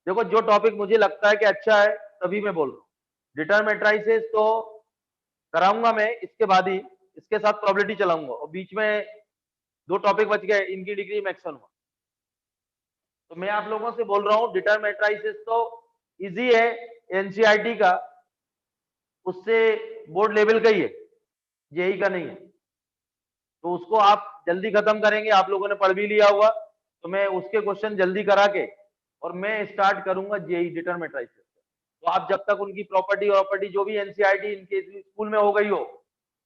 देखो जो टॉपिक मुझे लगता है कि अच्छा है तभी मैं बोल रहा हूँ। डिटरमिनेट्राइसिस तो कराऊंगा मैं इसके बाद ही, इसके साथ प्रोबेबिलिटी चलाऊंगा, और बीच में 2 टॉपिक बच गए, इनकी डिग्री मैक्सिमम। तो मैं आप लोगों से बोल रहा हूँ डिटरमिनेट्राइसिस तो इजी है एनसीईआरटी का, उससे बोर्ड लेवल का ही है, जेई का नहीं है, तो उसको आप जल्दी खत्म करेंगे। आप लोगों ने पढ़ भी लिया होगा, तो मैं उसके क्वेश्चन जल्दी करा के और मैं स्टार्ट करूंगा जेई डिटरमिनेट्राइसिस। तो आप जब तक उनकी प्रॉपर्टी जो भी एनसीईआरटी इनके स्कूल में हो गई हो,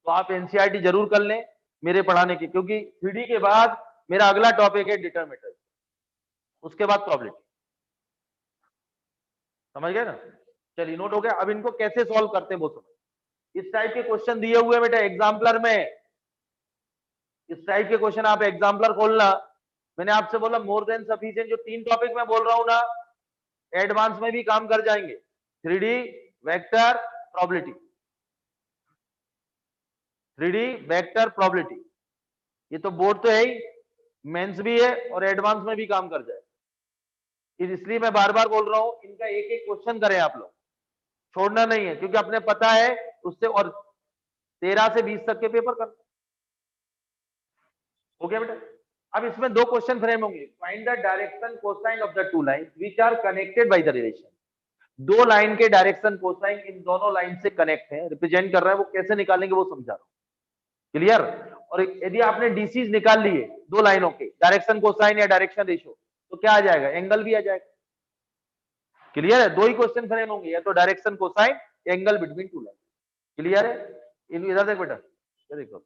तो आप एनसीईआरटी जरूर कर लें मेरे पढ़ाने की, क्योंकि 3D के बाद मेरा अगला टॉपिक है डिटरमिनेट्राइसिस, उसके बाद प्रोबेबिलिटी। समझ गए ना? चलिए नोट हो गया। अब इनको कैसे सॉल्व करते हैं वो समझ। इस टाइप के क्वेश्चन दिए हुए बेटा एग्जाम्पलर में, इस टाइप के क्वेश्चन आप एग्जाम्पलर खोलना। मैंने आपसे बोला मोर देन सफिशिएंट, जो 3 टॉपिक मैं बोल रहा हूं ना, एडवांस में भी काम कर जाएंगे। 3D, vector, probability, 3D vector probability, ये तो बोर्ड तो है ही, मेंस भी है और एडवांस में भी काम कर जाए। इसलिए मैं बार बार बोल रहा हूं इनका एक एक क्वेश्चन करें आप लोग, छोड़ना नहीं है, क्योंकि अपने पता है उससे, और 13 से 20 तक के पेपर कर। हो गया बेटा। अब इसमें 2 क्वेश्चन फ्रेम होंगे। Find the direction cosine of the two line which are connected by the relation. 2 line के डायरेक्शन कोसाइन इन दोनों लाइन से कनेक्ट है, रिप्रेजेंट कर रहा है, वो कैसे निकालेंगे वो समझा रहा हूं। क्लियर? और यदि आपने डीसीज निकाल लिए 2 लाइनों के डायरेक्शन कोसाइन या डायरेक्शन रेशियो, तो क्या आ जाएगा? एंगल भी आ जाएगा। क्लियर है? 2 ही क्वेश्चन फ्रेम होंगे, या तो direction cosine, angle between to line. Clear है? इधर देख बेटा, ये देखो,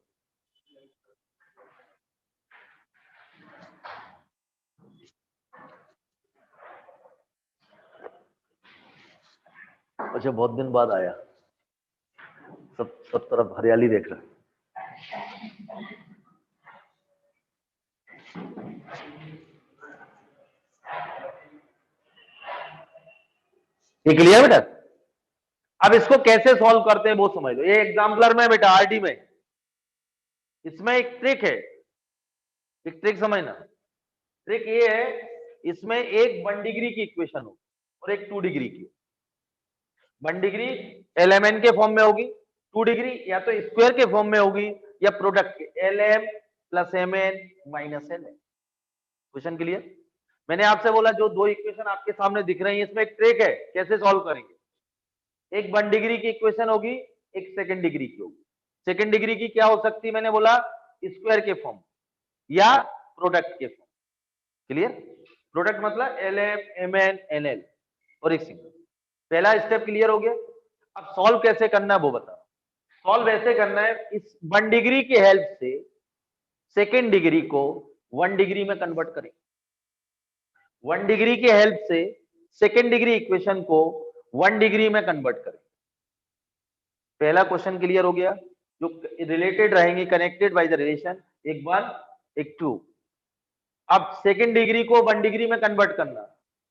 अच्छा बहुत दिन बाद आया, सब तरफ हरियाली देख रहा है। ये क्लियर बेटा? अब इसको कैसे सॉल्व करते हैं वो समझ लो। ये एग्जाम्पलर में बेटा आरटी में, इसमें एक ट्रिक है, एक ट्रिक समझना। ट्रिक ये है, इसमें एक 1 डिग्री की इक्वेशन हो और एक 2 डिग्री की। 1 डिग्री LMN के फॉर्म में होगी 2 डिग्री या तो स्क्वायर के फॉर्म में होगी या प्रोडक्ट के, LM plus MN minus LN। Question clear? मैंने आपसे बोला जो दो इक्वेशन आपके सामने दिख रही है इसमें एक ट्रिक है कैसे सॉल्व करेंगे। एक 1 डिग्री की इक्वेशन होगी, एक सेकंड डिग्री की होगी। सेकंड डिग्री की क्या हो सकती है, मैंने बोला स्क्वायर के फॉर्म या प्रोडक्ट के फॉर्म। क्लियर? प्रोडक्ट मतलब LM MN NL और एक सिंगल। पहला स्टेप क्लियर हो गया। अब सॉल्व कैसे करना है वो बता। सॉल्व ऐसे करना है, इस 1 डिग्री की हेल्प से सेकेंड डिग्री को 1 डिग्री में कन्वर्ट करें। 1 डिग्री की हेल्प से सेकेंड डिग्री इक्वेशन को 1 डिग्री में कन्वर्ट करें। पहला क्वेश्चन क्लियर हो गया। जो रिलेटेड रहेंगे, कनेक्टेड बाय द रिलेशन, एक 1 एक 2। अब सेकेंड डिग्री को 1 डिग्री में कन्वर्ट करना,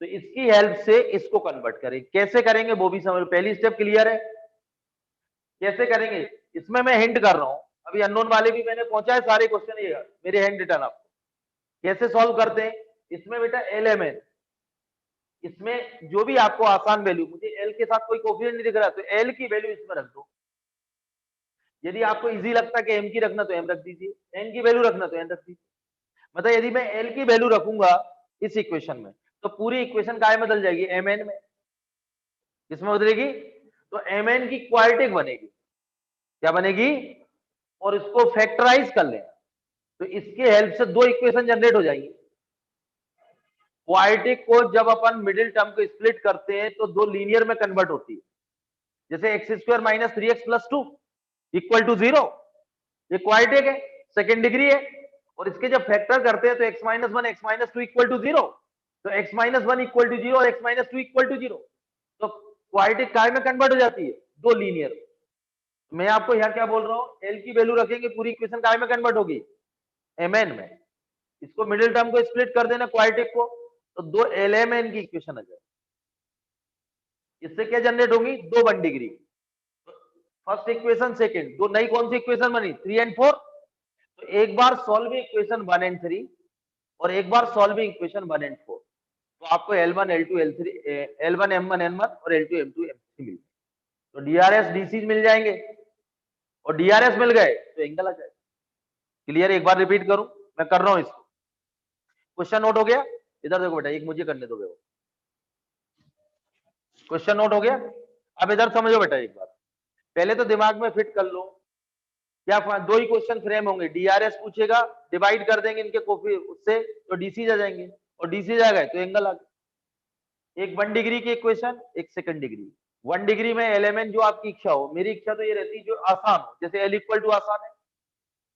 तो इसकी हेल्प से इसको कन्वर्ट करें। कैसे करेंगे वो भी समझ। पहली स्टेप क्लियर है, कैसे करेंगे इसमें मैं हिंट कर रहा हूं। अभी अननोन वाले भी मैंने पहुंचा है सारे क्वेश्चन, ये मेरे हैंड रिटर्न आपको कैसे सॉल्व करते हैं। इसमें बेटा LMN, इसमें जो भी आपको आसान वैल्यू, मुझे L के साथ कोई कोफिशिएंट नहीं दिख रहा तो L की वैल्यू इसमें रख दो। यदि आपको इजी लगता है कि M की रखना तो M रख दीजिए, N की वैल्यू रखना तो N रख दीजिए। मतलब यदि मैं L की वैल्यू रखूंगा इस इक्वेशन में तो पूरी इक्वेशन काय में बदल जाएगी, MN में। इसमें बदलेगी तो MN की क्वाड्रेटिक बनेगी। क्या बनेगी? और इसको फैक्टराइज कर लें तो इसके हेल्प से दो इक्वेशन जनरेट हो जाएंगी। क्वाड्रेटिक को जब अपन मिडिल टर्म को स्प्लिट करते हैं तो दो लीनियर में कन्वर्ट होती है। जैसे x² minus 3x plus 2 equal to 0, ये क्वाड्रेटिक है, सेकेंड डिग्री है। और इसके जब फैक्टर करते हैं तो x minus 1 x minus 2 equal to 0, तो x माइनस 1 इक्वल टू 0 और x माइनस 2 इक्वल टू 0। तो क्वाड्रेटिक काय में कन्वर्ट हो जाती है, दो लीनियर। मैं आपको यहाँ क्या बोल रहा हूँ, L की वैल्यू रखेंगे पूरी इक्वेशन काय में कन्वर्ट होगी, MN में। इसको मिडिल टर्म को स्प्लिट कर देना क्वाड्रेटिक को, तो दो LMN की इक्वेशन आ जाए। इससे क्या जनरेट होगी, दो 1 डिग्री। फर्स्ट इक्वेशन सेकंड, दो नई कौन सी इक्वेशन बनी, 3 और 4। तो एक बार सॉल्व इक्वेशन 1 और 3 और एक बार सॉल्व इक्वेशन 1 और 4। तो आपको L1 L2 L3 L1 M1 N1 और L2 M2 M3 मिल, तो DRS DC मिल जाएंगे। और DRS मिल गए तो एंगल आ जाएगा। क्लियर? एक बार रिपीट करूं, मैं कर रहा हूं इसको। क्वेश्चन नोट हो गया? इधर देखो बेटा, एक मुझे करने दो। क्वेश्चन नोट हो गया? अब इधर समझो बेटा, एक बार पहले तो दिमाग में फिट कर लो। क्या दो ही क्वेश्चन फ्रेम होंगे, DRS पूछेगा, डिवाइड कर देंगे इनके कोफी उससे तो DC जा जाएंगे, और DC जा गए तो एंगल आ गया। एक 1 डिग्री की इक्वेशन, एक सेकंड डिग्री। 1 डिग्री में LMN जो आपकी इच्छा हो, मेरी इच्छा तो ये रहती है जो आसान हो। जैसे L इक्वल टू आसान है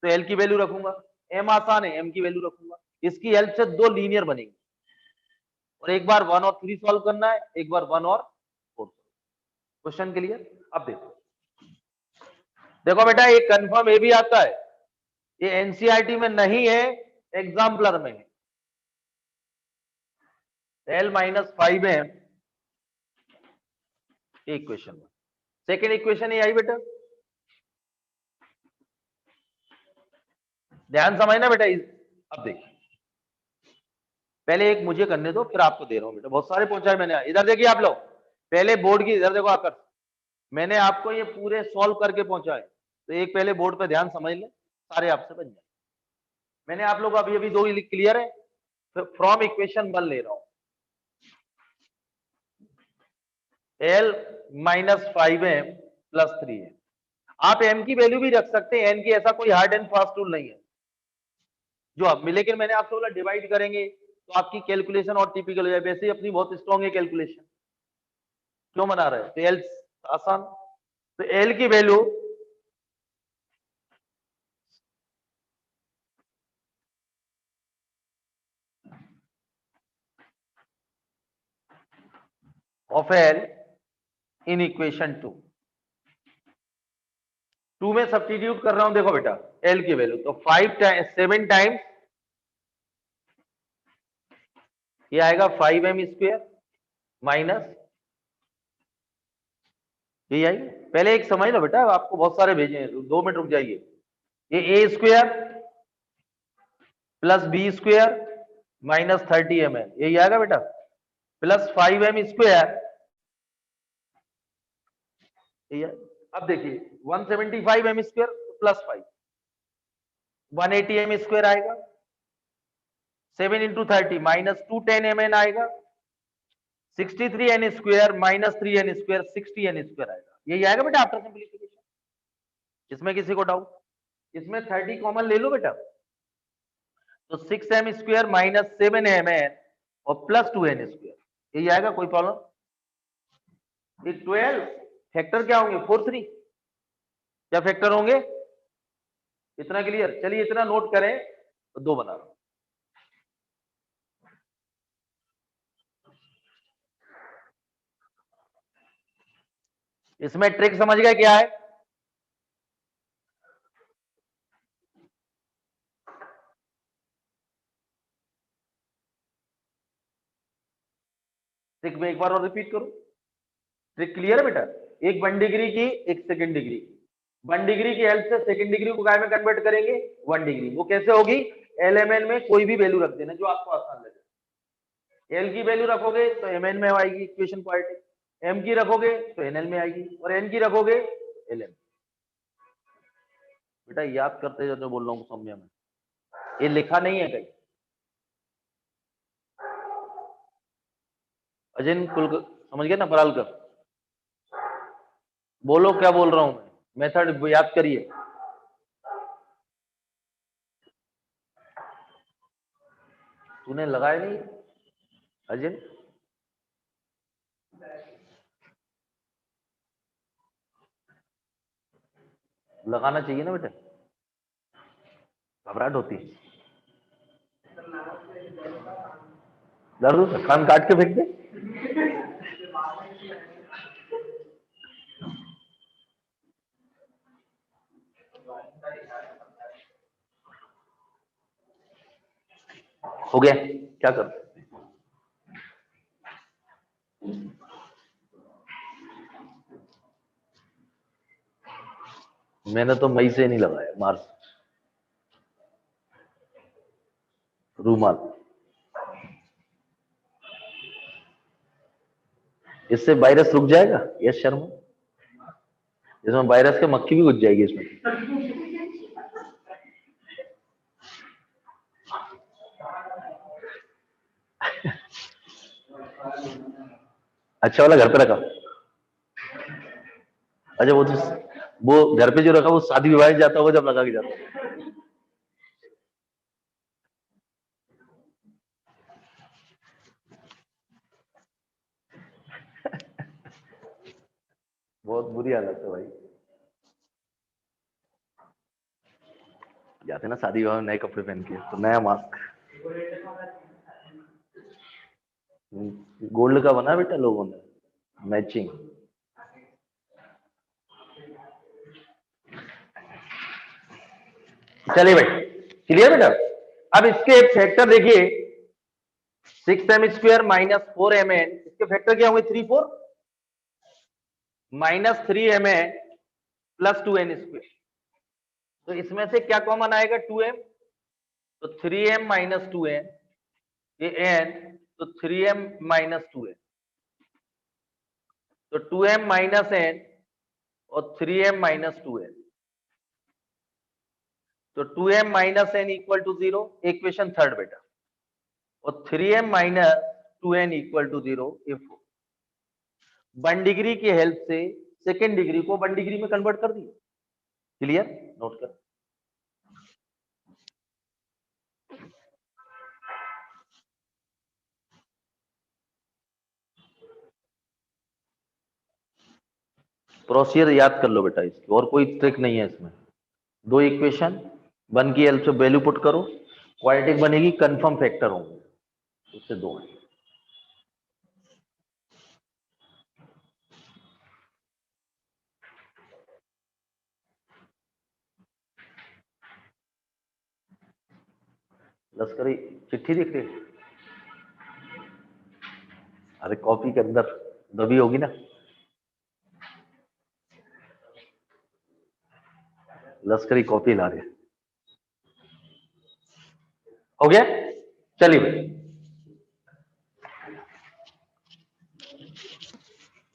तो L की वैल्यू रखूंगा, M आसान है M की वैल्यू रखूंगा। इसकी हेल्प से दो लीनियर बनेंगे, और एक बार 1 और 3 सॉल्व करना है, एक बार 1 और 4। Question clear? अब देखो, देखो बेटा, ये कंफर्म ये भी आता है, ये एनसीईआरटी में नहीं है, एग्जाम्पलर में है। L माइनस 5 है इक्वेशन में। सेकेंड इक्वेशन ये आई बेटा, ध्यान समझना बेटा। अब देखिए, पहले एक मुझे करने दो, फिर आपको दे रहा हूं बेटा, बहुत सारे पहुंचाए मैंने। इधर देखिए आप लोग, पहले बोर्ड की इधर देखो आकर, मैंने आपको ये पूरे सॉल्व करके पहुंचाए। तो एक पहले बोर्ड पे ध्यान समझ ले, सारे आपसे बन जाए। मैंने आप लोग अभी अभी दो क्लियर है, फ्रॉम इक्वेशन 1 ले रहा हूं। L माइनस 5M प्लस 3 है। आप M की वैल्यू भी रख सकते हैं, N की ऐसा कोई हार्ड एंड फास्ट रूल नहीं है जो आप, लेकिन मैंने आपसे बोला डिवाइड करेंगे तो आपकी कैलकुलेशन और टिपिकल हो जाए। वैसे ही अपनी बहुत स्ट्रॉन्ग है कैलकुलेशन, क्यों बना रहे हैं, तो L आसान। तो L की value of L in equation 2 में सब्स्टिट्यूट कर रहा हूं। देखो बेटा, L की वैल्यू तो 7 टाइम्स ये आएगा 5M स्क्वायर माइनस, यही आएगी। पहले एक समझ लो बेटा, आपको बहुत सारे भेजे हैं, 2 मिनट रुक जाइए। ये A square plus B square minus 30mn, यही आएगा बेटा, प्लस 5M स्क्वायर। अब देखिए 175 m square plus 5 180 m square आएगा, 7 इंटू 30 माइनस 210 एम एन आएगा, 63 n square minus 3 n square 60 n square आएगा। यही आएगा बेटा आफ्टर सिंप्लीफिकेशन। इसमें किसी को डाउट? इसमें 30 कॉमन ले लो बेटा, तो 6 m square minus 7 m n और प्लस 2 एन स्क्वायर, यही आएगा। कोई प्रॉब्लम? 12 फैक्टर क्या होंगे? 4 3 क्या फैक्टर होंगे? इतना क्लियर? चलिए इतना नोट करें तो 2 बना रहा हूं। इसमें ट्रिक समझ गए क्या है? ट्रिक में एक बार और रिपीट करूं। ट्रिक क्लियर है बेटा? एक 1 डिग्री की, एक सेकंड डिग्री। 1 डिग्री की हेल्प से सेकंड डिग्री को काय में कन्वर्ट करेंगे? 1 डिग्री। वो कैसे होगी? एलएमएन में कोई भी वैल्यू रख देना जो आपको आसान लगे। एल की वैल्यू रखोगे तो एमएन में आएगी इक्वेशन क्वाड्रेटिक, एम की रखोगे तो एनएल में आएगी, और एन की रखोगे एलएम। बेटा याद करते जो बोल रहा हूँ समझ में, ये लिखा नहीं है कहीं। अजय कुल समझ गए ना? परालकर बोलो क्या बोल रहा हूं मैं, मेथड याद करिए। तूने लगाया नहीं अजय? लगाना चाहिए ना बेटा, घबराहट होती है। दर्द कान काट के फेंक दे। हो गया, क्या कर? मैंने तो मई से नहीं लगाया, मार्च। रूमाल, इससे वायरस रुक जाएगा? यस शर्मा, इसमें वायरस के मक्खी भी घुस जाएगी इसमें। अच्छा वाला घर पे रखा? अच्छा वो घर पे जो रखा वो शादी विवाह जाता होगा जब लगा के जाता। बहुत बुरी हालत है भाई। जाते ना शादी विवाह में नए कपड़े पहन के, तो नया मास्क गोल्ड का बना बेटा लोगों ने, मैचिंग। चलिए भाई, क्लियर बेटा? अब इसके फैक्टर देखिए, 6 m square minus 4 m n, इसके फैक्टर क्या होंगे? 3 4 minus 3 m n plus 2 n square. तो इसमें से क्या कॉमन आएगा? 2m, तो 3m माइनस 2n, ये n, तो 3m माइनस 2n, तो 2m माइनस n और 3m माइनस 2n, तो 2m minus n equal to 0, equation third बेटा, और 3m minus 2n equal to 0 if 1 degree की हेल्प से सेकेंड डिग्री को 1 डिग्री में कन्वर्ट कर दिया। क्लियर? नोट कर। प्रोसीजर याद कर लो बेटा इसकी, और कोई ट्रिक नहीं है इसमें। दो इक्वेशन, 1 की हेल्प से वैल्यू पुट करो, क्वाड्रेटिक बनेगी, कंफर्म फैक्टर होंगे, उससे 2 है। लश्करी चिट्ठी दिख रही? अरे कॉपी के अंदर दबी होगी ना, लश्करी कॉपी ला रहे। हो गया? चलिए भाई,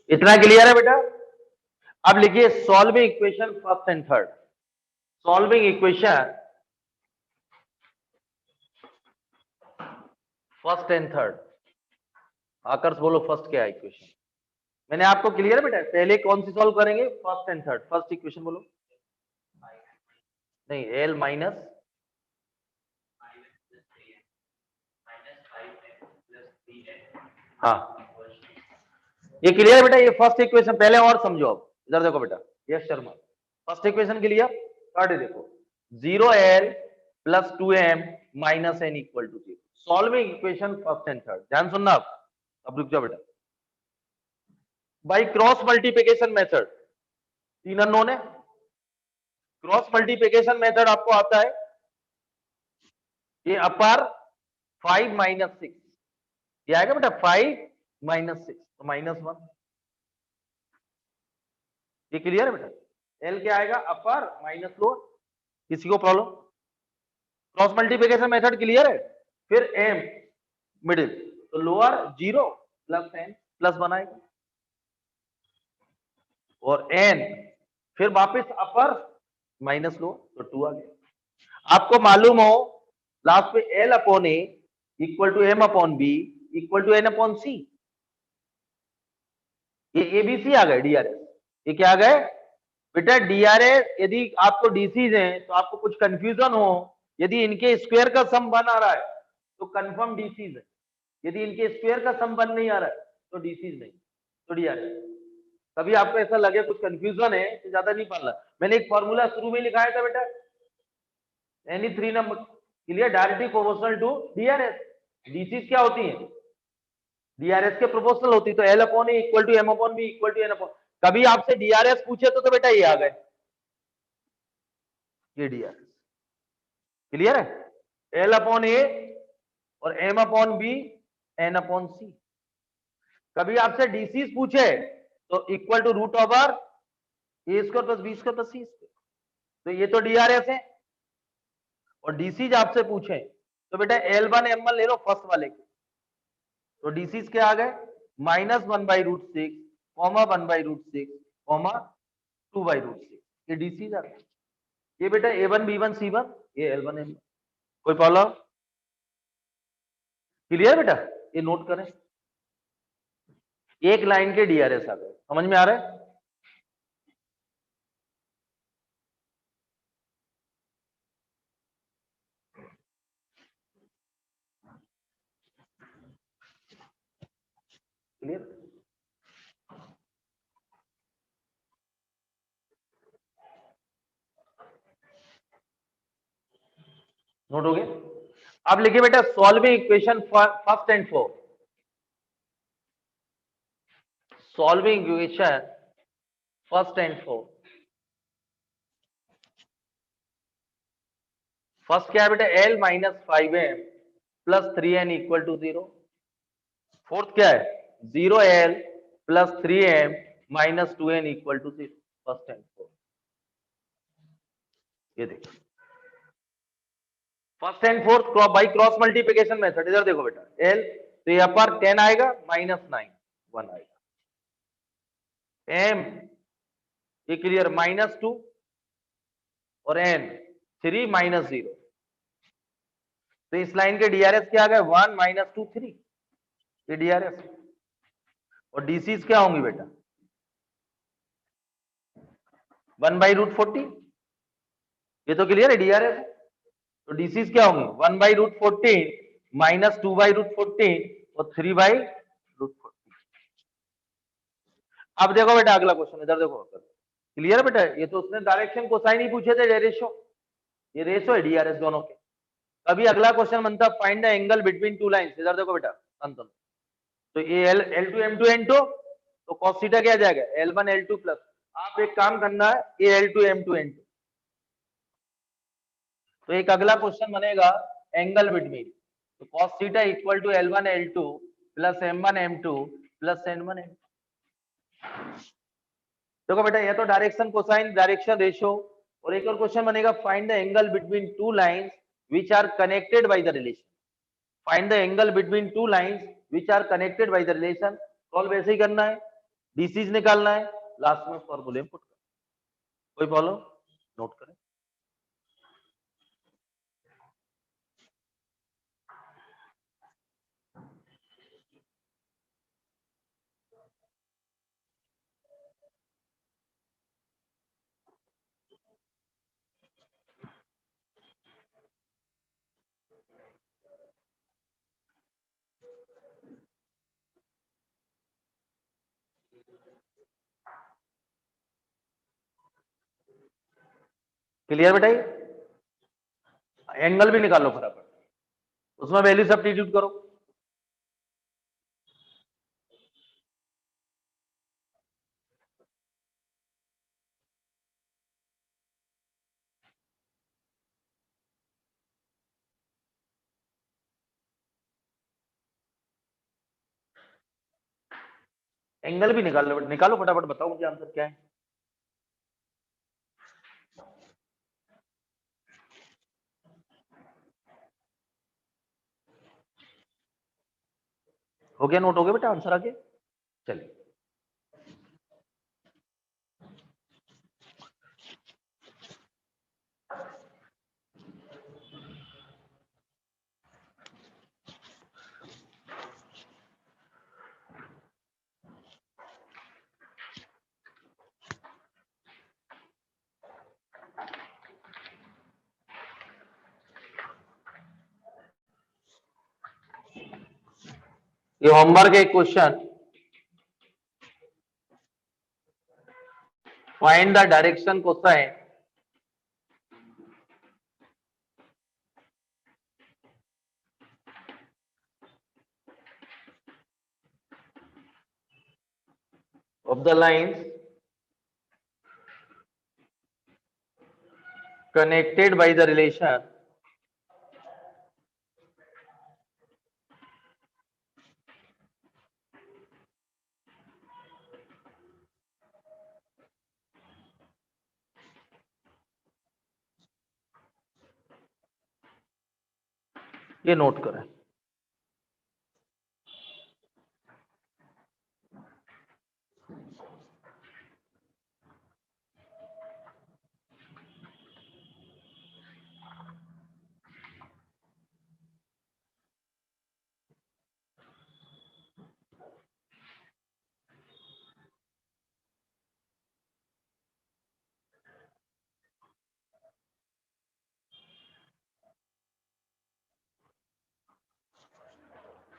इतना क्लियर है बेटा? अब लिखिए solving equation first and third. Solving equation first and third. Aakarsh बोलो फर्स्ट क्या है इक्वेशन? मैंने आपको क्लियर बेटा, पहले कौन सी सॉल्व करेंगे? First and third. First equation बोलो। नहीं, एल माइनस हाँ, ये क्लियर है बेटा? ये फर्स्ट इक्वेशन पहले और समझो। अब इधर देखो बेटा, yes Sharma, first equation clear? Third देखो, 0l plus 2m minus n equal to 0। Solving equation first and third. ध्यान सुनना। अब रुक जाओ बेटा। बाई क्रॉस मल्टीप्लिकेशन मेथड, तीन अननोन है। क्रॉस मल्टीप्लिकेशन मेथड आपको आता है, ये अपर 5 माइनस 6, ये आएगा बेटा 5 माइनस 6 तो -1। ये क्लियर है बेटा? एल क्या आएगा? अपर माइनस लोअर। किसी को problem? Cross multiplication method clear है? फिर एम मिडिल, तो लोअर 0 प्लस एन प्लस बनाएगा, और एन फिर वापस अपर माइनस लोअर, तो 2 आ गया। आपको मालूम हो लास्ट पे L upon A equal to M upon B equal to N upon C. ये एबीसी आ गए डीआरएस। ये क्या आ गए बेटा? डीआरएस। यदि आपको डीसीज हैं तो आपको कुछ कंफ्यूजन हो, यदि इनके स्क्वायर का सम बन आ रहा है तो कंफर्म डीसीज है, यदि इनके स्क्वायर का सम बन नहीं आ रहा है तो डीसीज नहीं, तो डीआरएस। कभी आपको ऐसा लगे कुछ कंफ्यूजन है तो ज्यादा नहीं पढ़ना। मैंने एक फॉर्मूला शुरू में लिखाया था बेटा, any three number clear, directly proportional to DRs. DCs क्या होती है? डीआरएस के प्रोपोर्शनल होती, तो l upon A equal to M upon B equal to N upon. कभी आपसे डीआरएस पूछे तो बेटा ये आ गए, ये डीआरएस। क्लियर है? एल अपॉन ए और M upon B N upon C. कभी आपसे डीसीज पूछे तो equal to root over A square plus B square plus C square, तो ये तो डीआरएस है। और डीसीज आपसे पूछे तो बेटा L1 M1 ले लो फर्स्ट वाले के, तो डीसीज क्या आ गए? -1/√6 कॉमा 1/√6 कॉमा 2/√6, ये डीसीज आ गए। ये बेटा A1 B1 C1, ये L1 M1। कोई प्रॉब्लम? क्लियर बेटा? ये नोट करें, एक लाइन के डीआरएस आ गए। समझ में आ रहा है? क्लियर? नोट हो गया? अब लिखिए बेटा solving equation first and fourth. Solving equation first and fourth. First क्या है बेटा? L minus 5m plus 3n equal to 0। Fourth क्या है? 0l plus 3m minus 2n equal to 0। First and fourth, ये देखो first and fourth by cross multiplication method. इधर देखो बेटा, L तो यहाँ पर 10 आएगा, -9 1 आएगा, M ये क्लियर -2 और N 3 -0। तो इस लाइन के डीआरएस क्या आ गए? 1 -2 3, ये डीआरएस। और डीसीज क्या होंगी बेटा? 1/√40, ये तो क्लियर है डीआरएस। तो डीसीज क्या होंगी? 1/√14 माइनस 2/√14 और 3/√14। अब देखो बेटा अगला क्वेश्चन, इधर देखो। क्लियर है बेटा? ये तो उसने डायरेक्शन कोसाइन ही पूछे थे, रेशो, ये रेशो है डीआरएस दोनों के। अभी अगला क्वेश्चन बनता है find the angle between two lines. इधर देखो बेटा अंतम, तो ये L2 M2 N2, तो cos थीटा क्या आ जाएगा? L1 L2 प्लस, आप एक काम करना है, ये L2 M2 N2। तो एक अगला क्वेश्चन बनेगा एंगल बिटवीन, तो cos theta equal to L1 L2 plus M1 M2 plus N1 N2। देखो बेटा ये तो डायरेक्शन कोसाइन डायरेक्शन रेशियो। और एक और क्वेश्चन बनेगा find the angle between two lines which are connected by the relation. Find the angle between two lines which are connected by the relation. Solve ऐसे ही करना है, डीसीज निकालना है, लास्ट में फॉर्मूले पुट करें। कोई प्रॉब्लम? नोट करें। क्लियर बेटा? एंगल भी निकालो फटाफट, उसमें वैल्यू सब्स्टिट्यूट करो। एंगल भी निकालो, निकालो फटाफट, बताओ मुझे आंसर क्या है। हो गया? नोट हो गया बेटा आंसर आगे? चलिए, ये होमवर्क एक question, find the direction cosine of the lines connected by the relation ये नोट करें।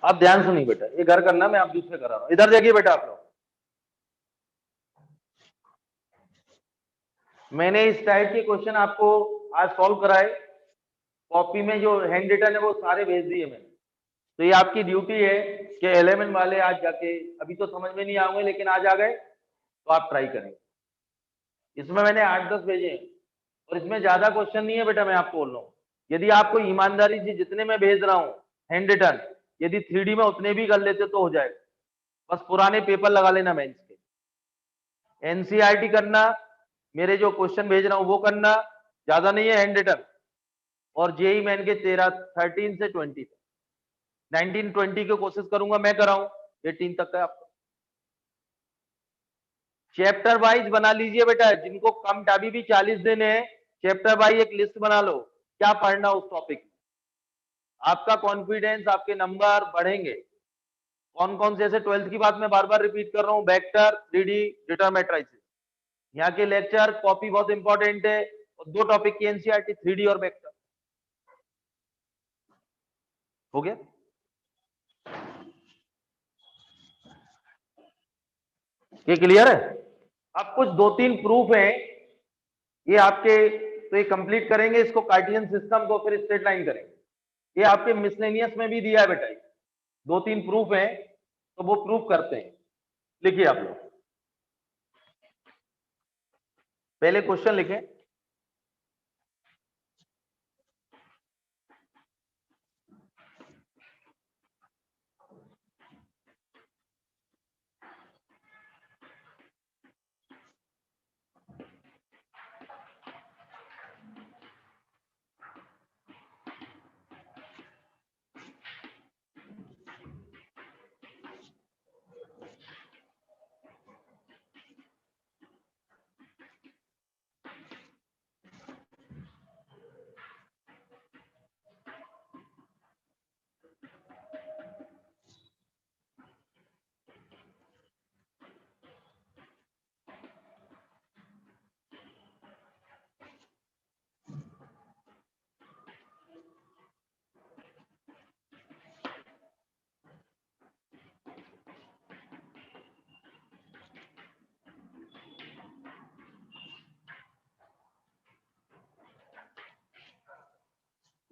आप ध्यान सुनिए बेटा, ये घर करना, मैं आप दूसरे करा रहा हूं। इधर देखिए बेटा, आप लोग, मैंने इस टाइप के क्वेश्चन आपको आज सॉल्व कराए। कॉपी में जो हैंड रिटन है वो सारे भेज दिए मैंने। तो ये आपकी ड्यूटी है कि एलिमेंट वाले आज जाके, अभी तो समझ में नहीं आएंगे लेकिन आज आ गए तो आप ट्राई करेंगे। इसमें मैंने 8-10 भेजे हैं और इसमें ज्यादा क्वेश्चन नहीं है बेटा, मैं आपको बोल रहा हूँ। यदि आपको ईमानदारी से जितने मैं भेज रहा हूँ हैंड रिटन, यदि 3D में उतने भी कर लेते तो हो जाएगा। बस पुराने पेपर लगा लेना मेंस के, एनसीईआरटी करना, मेरे जो क्वेश्चन भेज रहा हूँ वो करना, ज्यादा नहीं है हैंड रिटन। और जेई मेन के 13 से 20 तक, 19-20 की कोशिश करूंगा मैं कराऊं, 18 तक का आपको। चैप्टर वाइज बना लीजिए बेटा, जिनको कम अभी भी 40 दिन है, चैप्टर वाइज एक लिस्ट बना लो क्या पढ़ना उस टॉपिक में। आपका कॉन्फिडेंस, आपके नंबर बढ़ेंगे। कौन कौन से, ऐसे 12th की बात मैं बार बार रिपीट कर रहा हूँ, वेक्टर, 3D, डिटरमेट्राइसिस, यहाँ के लेक्चर कॉपी बहुत इंपॉर्टेंट है। और 2 टॉपिक की एनसीईआरटी, 3D और वेक्टर। हो गया? ये क्लियर है? अब कुछ 2-3 प्रूफ हैं ये आपके, तो ये कंप्लीट करेंगे इसको, कार्टेशियन सिस्टम को, फिर स्ट्रेट लाइन करेंगे। ये आपके मिसलेनियस में भी दिया है बेटा, 2-3 प्रूफ हैं तो वो प्रूफ करते हैं। लिखिए आप लोग, पहले क्वेश्चन लिखें।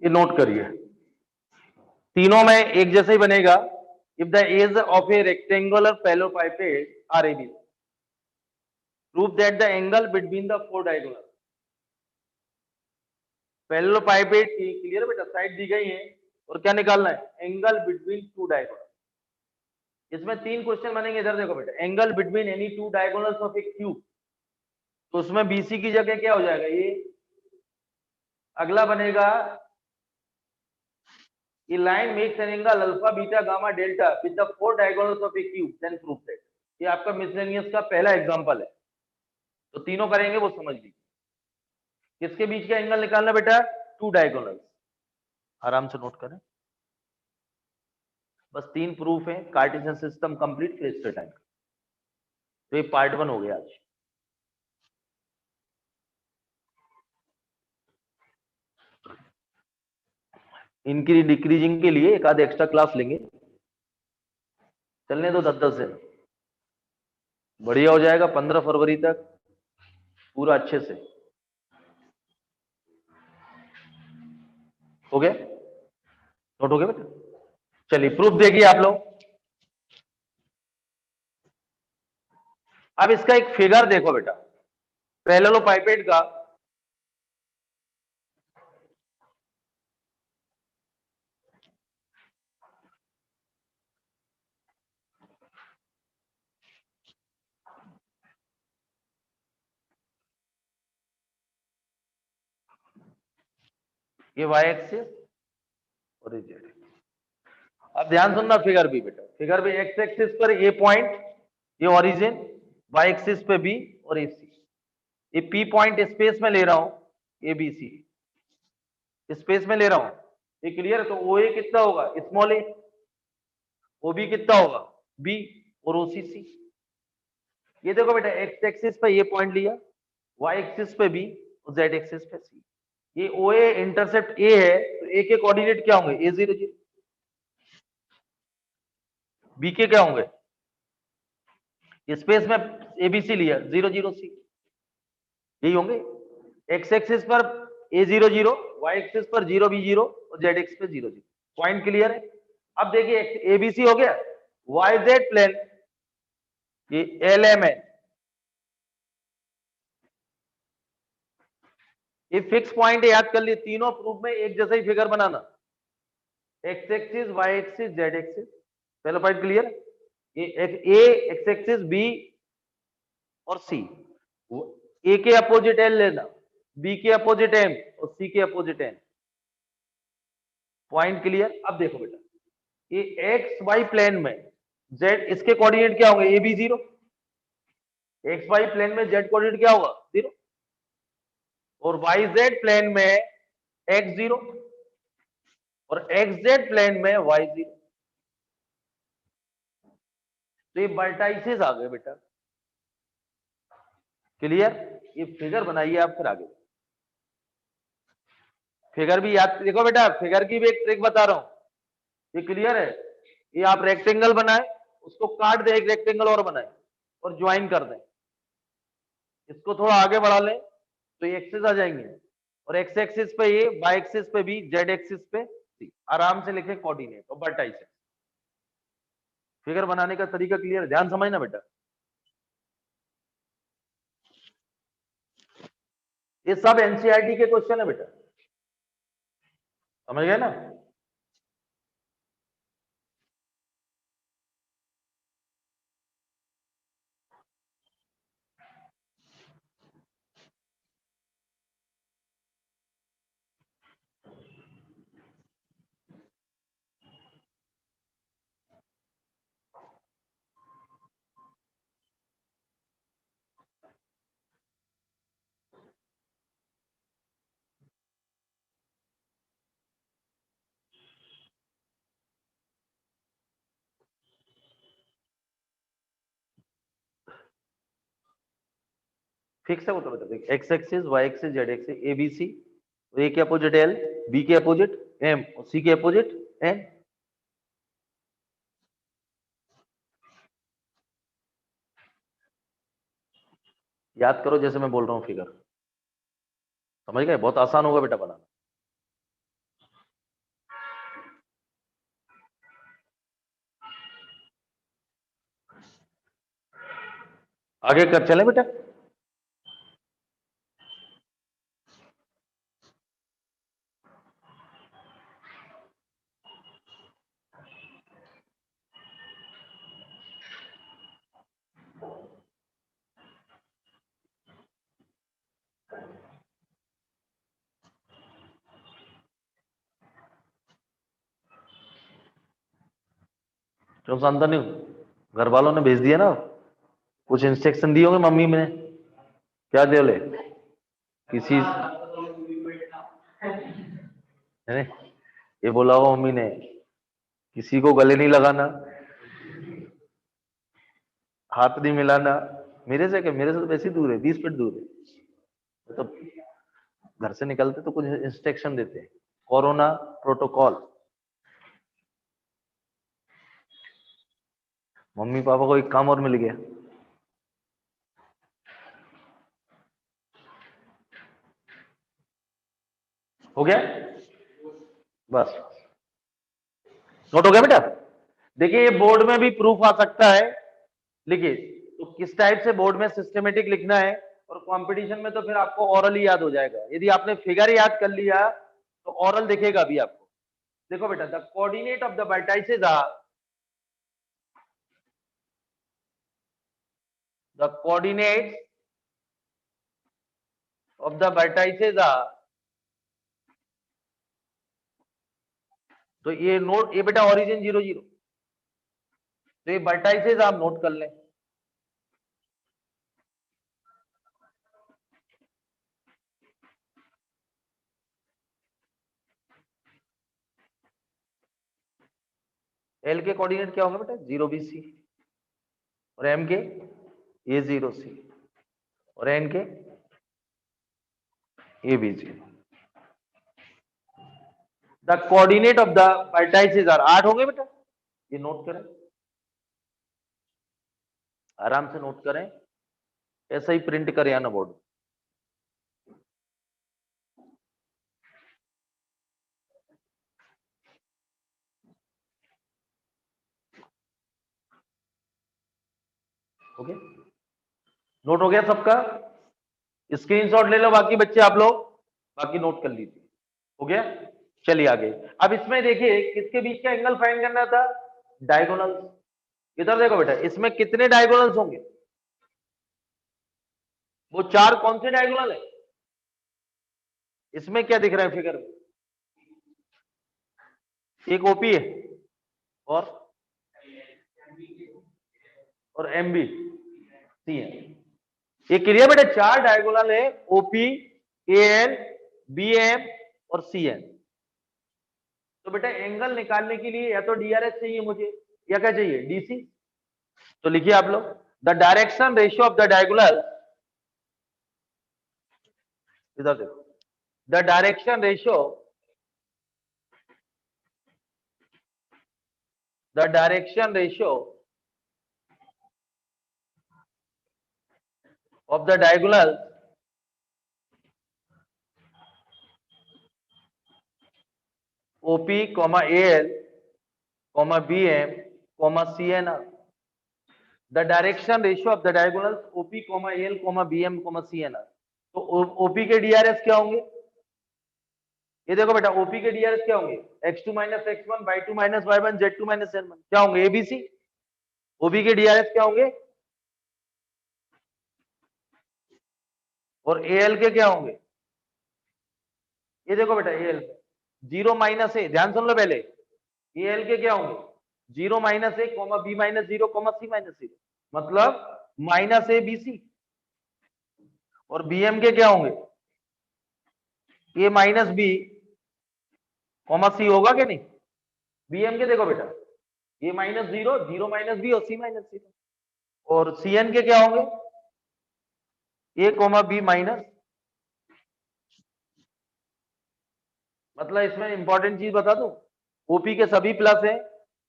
ये नोट करिए, तीनों में एक जैसा ही बनेगा। If the edge of a rectangular parallelepiped are A B, prove that the angle between the four diagonal. Parallelepiped की क्लियर बेटा, साइड दी गई है और क्या निकालना है, एंगल बिटवीन टू डायगोनल। इसमें तीन क्वेश्चन बनेंगे, इधर देखो बेटा, angle between any two diagonals of a cube, तो उसमें बीसी की जगह क्या हो जाएगा ये। अगला बनेगा, ये line makes an angle alpha beta gamma delta with the four diagonals of a cube, then prove that. ये आपका मिसलेनियस का पहला एग्जांपल है, तो तीनों करेंगे वो समझ लीजिए। किसके बीच का एंगल निकालना बेटा, टू डायगोनल्स, आराम से नोट करें। बस तीन प्रूफ है, कार्टेशियन सिस्टम कंप्लीट फिर स्ट्रेट एंगल। तो ये पार्ट 1 हो गया आज। इनकी डिक्रीजिंग के लिए एक आध एक्स्ट्रा क्लास लेंगे, चलने दो 10-10 है, बढ़िया हो जाएगा 15 फरवरी तक पूरा अच्छे से हो गया। नोट हो गया बेटा, चलिए प्रूफ देखिए आप लोग। अब इसका एक फिगर देखो बेटा, पैरेललोपाइपेड का, ये वाई एक्सिस और ये जेड। अब ध्यान सुनना फिगर भी बेटा, फिगर भी एक्स एक्सिस पर ए पॉइंट, ये ओरिजिन, वाई एक्सिस पे बी और ए सी। ये पी पॉइंट स्पेस में ले रहा हूं, ए बी सी स्पेस में ले रहा हूं, ये क्लियर है। तो ओ ए कितना होगा, स्मॉल ए, ओ बी कितना होगा, बी, और ओ सी सी। ये देखो बेटा, एक्स एक्सिस पे ये पॉइंट लिया, वाई एक्सिस पे बी और जेड एक्सिस पे सी। ये ओ ए इंटरसेप्ट ए है, तो ए के कोऑर्डिनेट क्या होंगे, ए 0 0, बी के क्या होंगे, स्पेस में एबीसी लिया 0 0 सी, यही होंगे। एक्स एक्सिस पर ए 0 0, वाई एक्सिस पर 0 बी 0 और जेड एक्स पे 0 0। पॉइंट क्लियर है। अब देखिए एबीसी हो गया, वाई जेड प्लेन, ये एल एम है, ये फिक्स पॉइंट है, याद कर लिए। तीनों प्रूफ में एक जैसा ही फिगर बनाना, X axis, Y axis, Z axis. पहला पॉइंट क्लियर। ये ए एक्स एक्सिस, बी और सी, ए के अपोजिट एल लेना, बी के अपोजिट एम और सी के अपोजिट एन। Point clear. अब देखो बेटा, ये एक्स वाई प्लेन में जेड, इसके कोऑर्डिनेट क्या होंगे, a b 0, x y plane में जेड कोऑर्डिनेट क्या होगा 0, और वाई जेड प्लेन में एक्स 0 और एक्स जेड प्लेन में वाई 0। तो ये वर्टाइसेस आ गए बेटा, क्लियर। ये फिगर बनाइए आप, फिर आगे फिगर भी याद देखो बेटा, फिगर की भी एक ट्रिक बता रहा हूं, ये क्लियर है। ये आप रेक्टेंगल बनाए, उसको काट दे, एक रेक्टेंगल और बनाए और ज्वाइन कर दें, इसको थोड़ा आगे बढ़ा लें तो ये एक्सिस आ जाएंगे, और एक्स एक्सिस पे ये, वाई एक्सिस पे बी, जेड एक्सिस पे सी। आराम से लिखे कोऑर्डिनेट और वर्टाइसेस। फिगर बनाने का तरीका क्लियर है, ध्यान समझना बेटा। ये सब एनसीईआरटी के क्वेश्चन है बेटा, समझ गए ना। फिक्स है वो तो बेटा, X axis, Y axis, Z axis, A B C, A के अपोजिट एल, बी के अपोजिट एम और सी के अपोजिट एन। याद करो जैसे मैं बोल रहा हूं फिगर, समझ गए, बहुत आसान होगा बेटा बनाना। आगे कर चले बेटा। क्यों शांता नहीं, घर वालों ने भेज दिया ना, कुछ इंस्ट्रक्शन दिए होंगे मम्मी ने, क्या दे बोले किसी है? ये बोला हो मम्मी ने किसी को गले नहीं लगाना, हाथ नहीं मिलाना। मेरे से क्या, मेरे से तो वैसे ही दूर है, 20 फीट दूर है। तो घर से निकलते तो कुछ इंस्ट्रक्शन देते हैं, कोरोना प्रोटोकॉल। मम्मी पापा को एक काम और मिल गया। हो गया बस, नोट हो गया बेटा। देखिए ये बोर्ड में भी प्रूफ आ सकता है, लिखिए तो किस टाइप से बोर्ड में सिस्टमेटिक लिखना है, और कंपटीशन में तो फिर आपको ओरल ही याद हो जाएगा। यदि आपने फिगर याद कर लिया तो ओरल दिखेगा भी आपको। देखो बेटा, the coordinate of the vertices are, the coordinate of the vertices are, तो ये नोट, ये बेटा ओरिजिन 0 0, तो ये वर्टाइसेस आप नोट कर लें। एल के कोऑर्डिनेट क्या होगा बेटा, 0 BC, और एम के ये 0 C, और एन के ये भी 0। The coordinate of the vertices are, 8 होंगे बेटा, ये नोट करें, आराम से नोट करें, ऐसा ही प्रिंट करें आना बोर्ड। ओके, नोट हो गया सबका, स्क्रीनशॉट ले लो बाकी बच्चे आप लोग, बाकी नोट कर लीजिए। हो गया, चलिए आगे। अब इसमें देखिए किसके बीच का एंगल फाइंड करना था, डायगोनल। इधर देखो बेटा, इसमें कितने डायगोनल्स होंगे, वो 4 कौन से डायगोनल है, इसमें क्या दिख रहा है फिगर में, एक ओपी है और एमबी सी है। ये क्लियर बेटा, 4 डायगोनल है, ओपी, एएन, बीएम और सीएन। तो बेटा एंगल निकालने के लिए या तो डीआरएस चाहिए मुझे, या क्या चाहिए, डीसी। तो लिखिए आप लोग, the direction ratio of the diagonal, इधर देखो, the direction ratio, the direction ratio of the diagonal OP, AL, BM, CNR. The direction ratio of the diagonals OP, AL, BM, CNR. तो OP के DRS क्या होंगे, ये देखो बेटा, OP के DRS क्या होंगे, x2 minus x1, y2 minus y1, z2 minus z1, क्या होंगे, ABC। OP के DRS क्या होंगे, और AL के क्या होंगे, ये देखो बेटा, AL 0 माइनस ए, ध्यान सुन लो पहले, AL के क्या होंगे, 0 माइनस ए, B माइनस 0, C माइनस 0, मतलब माइनस ए BC। और BM के क्या होंगे, A माइनस B, C होगा कि नहीं, BM के देखो बेटा, A माइनस 0, 0 माइनस B और C माइनस 0। और CN के क्या होंगे, A, B माइनस, मतलब इसमें इंपॉर्टेंट चीज बता दूं, ओपी के सभी प्लस है,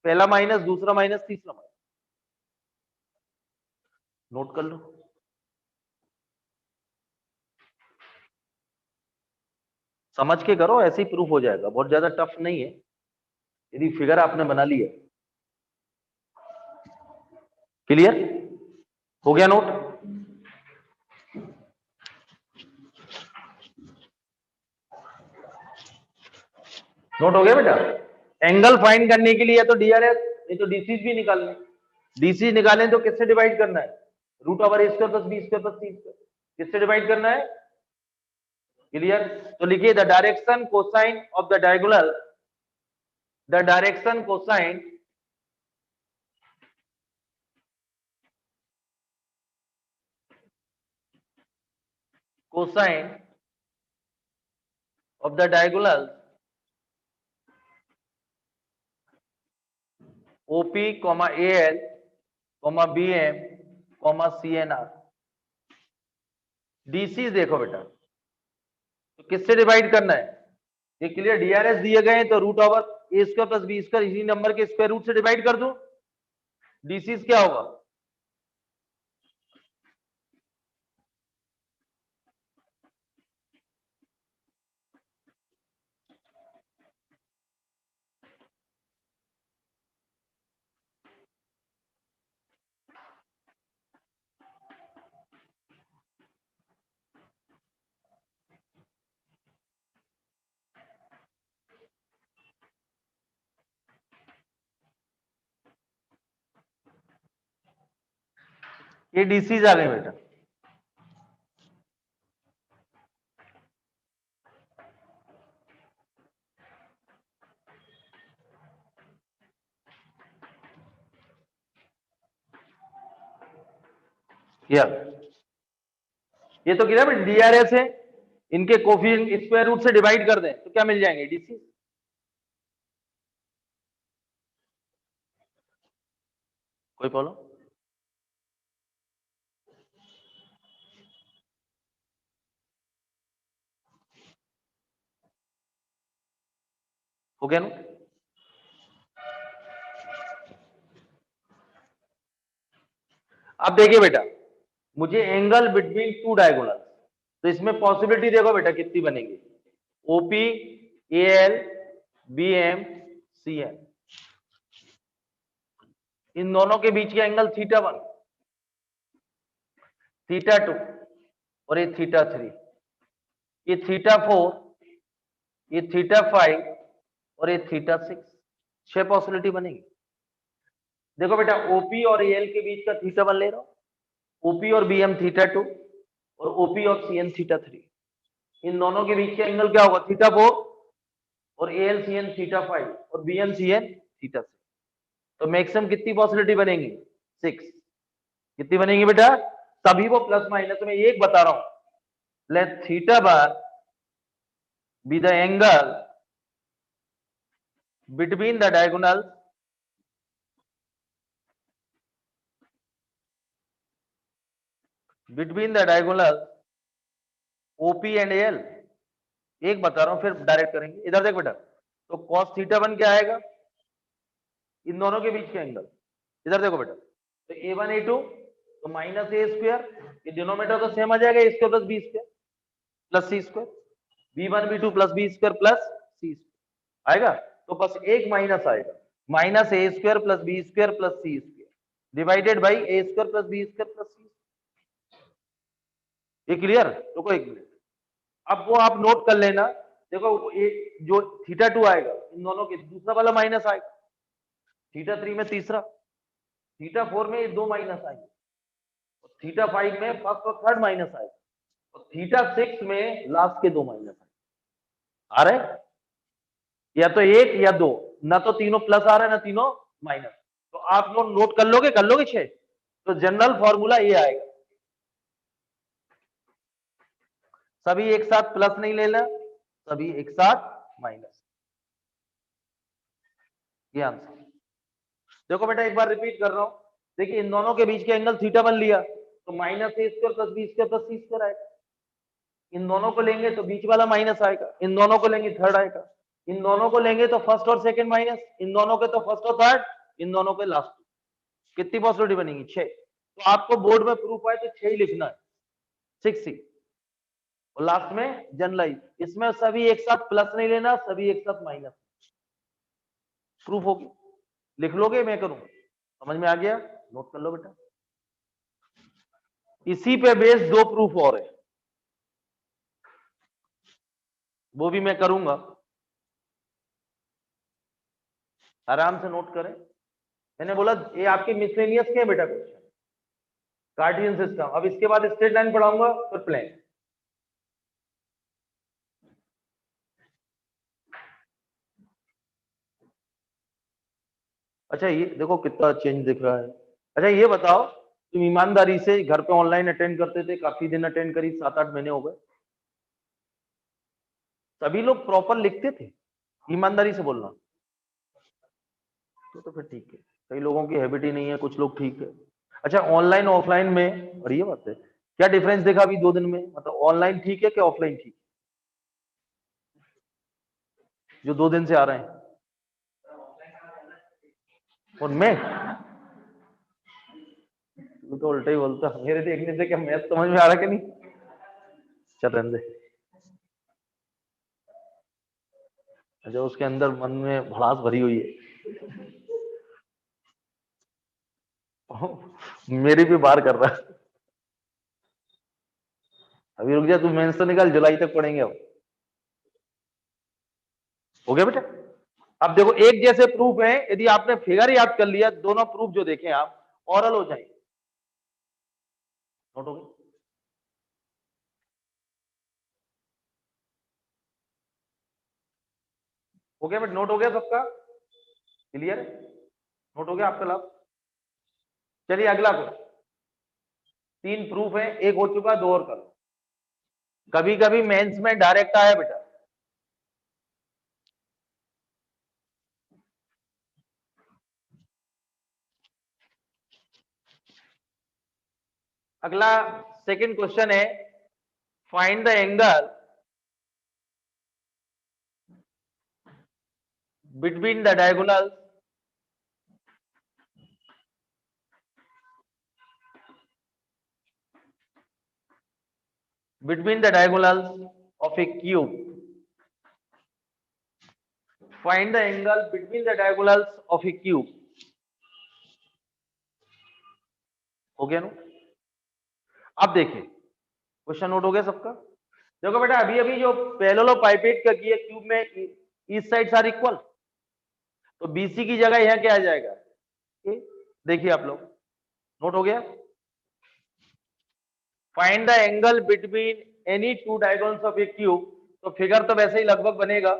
पहला माइनस, दूसरा माइनस, तीसरा माइनस, नोट कर लो। समझ के करो, ऐसे ही प्रूफ हो जाएगा, बहुत ज्यादा टफ नहीं है, यदि फिगर आपने बना ली है। क्लियर, हो गया नोट? नोट हो गया बेटा? एंगल फाइंड करने के लिए तो डीआरएस नहीं तो डीसीज भी निकालने। डीसी निकालें तो किससे डिवाइड करना है? Root over A square plus B square plus C square. किससे डिवाइड करना है? क्लियर? तो लिखिए the direction cosine of the diagonal, the direction cosine of the diagonal OP, AL, BM, CNR। DC देखो बेटा, तो किससे डिवाइड करना है? ये क्लियर? डीआरएस दिए गए हैं तो root over A square plus B square इसी नंबर के स्क्वायर रूट से डिवाइड कर दो। डीसी क्या होगा? ये डीसी आ गए बेटा। क्या ये तो क्या डीआरएस है, इनके कोफिशिएंट स्क्वायर रूट से डिवाइड कर दें तो क्या मिल जाएंगे? डीसी। कोई प्रॉब्लम? हो गया ना? अब देखिए बेटा, मुझे एंगल बिटवीन टू डायगोनल, तो इसमें पॉसिबिलिटी देखो बेटा कितनी बनेगी? ओपी, एएल, बीएम, सीएम, इन दोनों के बीच का एंगल θ1, θ2 और ये θ3, ये θ4, ये θ5 और ये θ6। 6 पॉसिबिलिटी बनेगी। देखो बेटा, ओपी और एएल के बीच का θ1 ले रहा हूं, ओपी और बीएम θ2 और ओपी और सीएन θ3। इन दोनों के बीच का एंगल क्या होगा? θ4 और एएल सीएन θ5 और बीएम सीएन θ6। तो मैक्सिमम कितनी पॉसिबिलिटी बनेगी? 6। कितनी बनेगी बेटा? सभी वो प्लस माइनस में एक बता रहा हूं। Let theta bar be the angle between the diagonal OP and L. एक बता रहा हूं, फिर डायरेक्ट करेंगे। इधर देख बेटा, तो कॉस θ1 क्या आएगा? इन दोनों के बीच का एंगल। इधर देखो बेटा, तो a1 a2 तो माइनस ए स्क्वायर, ये डिनोमिनेटर तो सेम आ जाएगा, a square plus B square plus C square, b1 b2 plus B square plus C square आएगा। तो बस एक माइनस आएगा, minus A square plus B square plus C square divided by A square plus B square plus C. ये clear? रुको एक minute, अब वो आप नोट कर लेना। देखो एक जो θ2 आएगा, इन दोनों के दूसरा वाला माइनस आएगा, θ3 में तीसरा, θ4 में ये दो माइनस आएंगे, θ5 में फर्स्ट और थर्ड माइनस आएगा, और θ6 में लास्ट के दो माइनस आएंगे। आ रहे? या तो एक या दो, ना तो तीनों प्लस आ रहा है ना तीनों माइनस। तो आप लोग नोट कर लोगे 6। तो जनरल फॉर्मूला ये आएगा, सभी एक साथ प्लस नहीं लेना, सभी एक साथ माइनस। ये आंसर। देखो बेटा एक बार रिपीट कर रहा हूं, देखिए इन दोनों के बीच के एंगल θ1 लिया तो minus A square plus B square plus C square आएगा। इन दोनों को लेंगे तो बीच वाला माइनस आएगा, इन दोनों को लेंगे थर्ड आएगा, इन दोनों को लेंगे तो फर्स्ट और सेकंड माइनस, इन दोनों के तो फर्स्ट और थर्ड, इन दोनों के लास्ट। कितनी पॉसिबिलिटी बनेगी? 6। तो आपको बोर्ड में प्रूफ आए तो 6 ही लिखना है, 6 ही, और लास्ट में जनरलाइज। इसमें सभी एक साथ प्लस नहीं लेना, सभी एक साथ माइनस। प्रूफ होगी, लिख लोगे मैं करूं? समझ में आ गया? नोट कर लो बेटा। इसी पे बेस दो प्रूफ और है, वो भी मैं करूंगा, आराम से नोट करें। मैंने बोला ये आपके मिसलेनियस के है बेटा क्वेश्चन, कार्टियन सिस्टम। अब इसके बाद स्ट्रेट लाइन पढ़ाऊंगा फिर प्लेन। अच्छा ये देखो कितना चेंज दिख रहा है। अच्छा ये बताओ, तुम ईमानदारी से घर पे ऑनलाइन अटेंड करते थे, काफी दिन अटेंड करी, 7-8 महीने हो गए, सभी लोग प्रॉपर लिखते थे? ईमानदारी से बोलना। तो फिर ठीक है, कई लोगों की हैबिट ही नहीं है, कुछ लोग ठीक है। अच्छा ऑनलाइन ऑफलाइन में, और ये बात है, क्या डिफरेंस देखा अभी 2 दिन में? मतलब ऑनलाइन ठीक है कि ऑफलाइन ठीक, जो 2 दिन से आ रहे हैं उनमें? तू तो उल्टा ही बोलता, मेरे देखने से क्या मैथ समझ में आ रहा कि नहीं? चल रहने दे। अच्छा उसके अंदर मन में भड़ास भरी हुई है, मेरी भी बार कर रहा है। अभी रुक जा, तू मेंस तो निकाल, जुलाई तक पढ़ेंगे अब। हो गया बेटा? अब देखो एक जैसे प्रूफ है, यदि आपने फिगर याद कर लिया, दोनों प्रूफ जो देखें आप ऑरल हो जाएंगे। नोट हो गया? हो गया बेटा? नोट हो गया सबका? क्लियर है? नोट हो गया आपका लाभ? चलिए अगला क्वेश्चन। 3 प्रूफ है, एक हो चुका, 2 और करो। कभी कभी मेंस में डायरेक्ट आया बेटा। अगला सेकंड क्वेश्चन है, find the angle between the diagonal of a cube. Find the angle between the diagonals of a cube. हो गया ना? अब देखिए क्वेश्चन नोट हो गया सबका? देखो बेटा अभी अभी जो पैरेललोपाइपेट का किया क्यूब में, ईस्ट साइड आर इक्वल, तो बीसी की जगह यहां क्या आ जाएगा? ए। देखिए आप लोग, नोट हो गया? Find the angle between any two diagonals of a cube, तो फिगर तो वैसे ही लगभग बनेगा।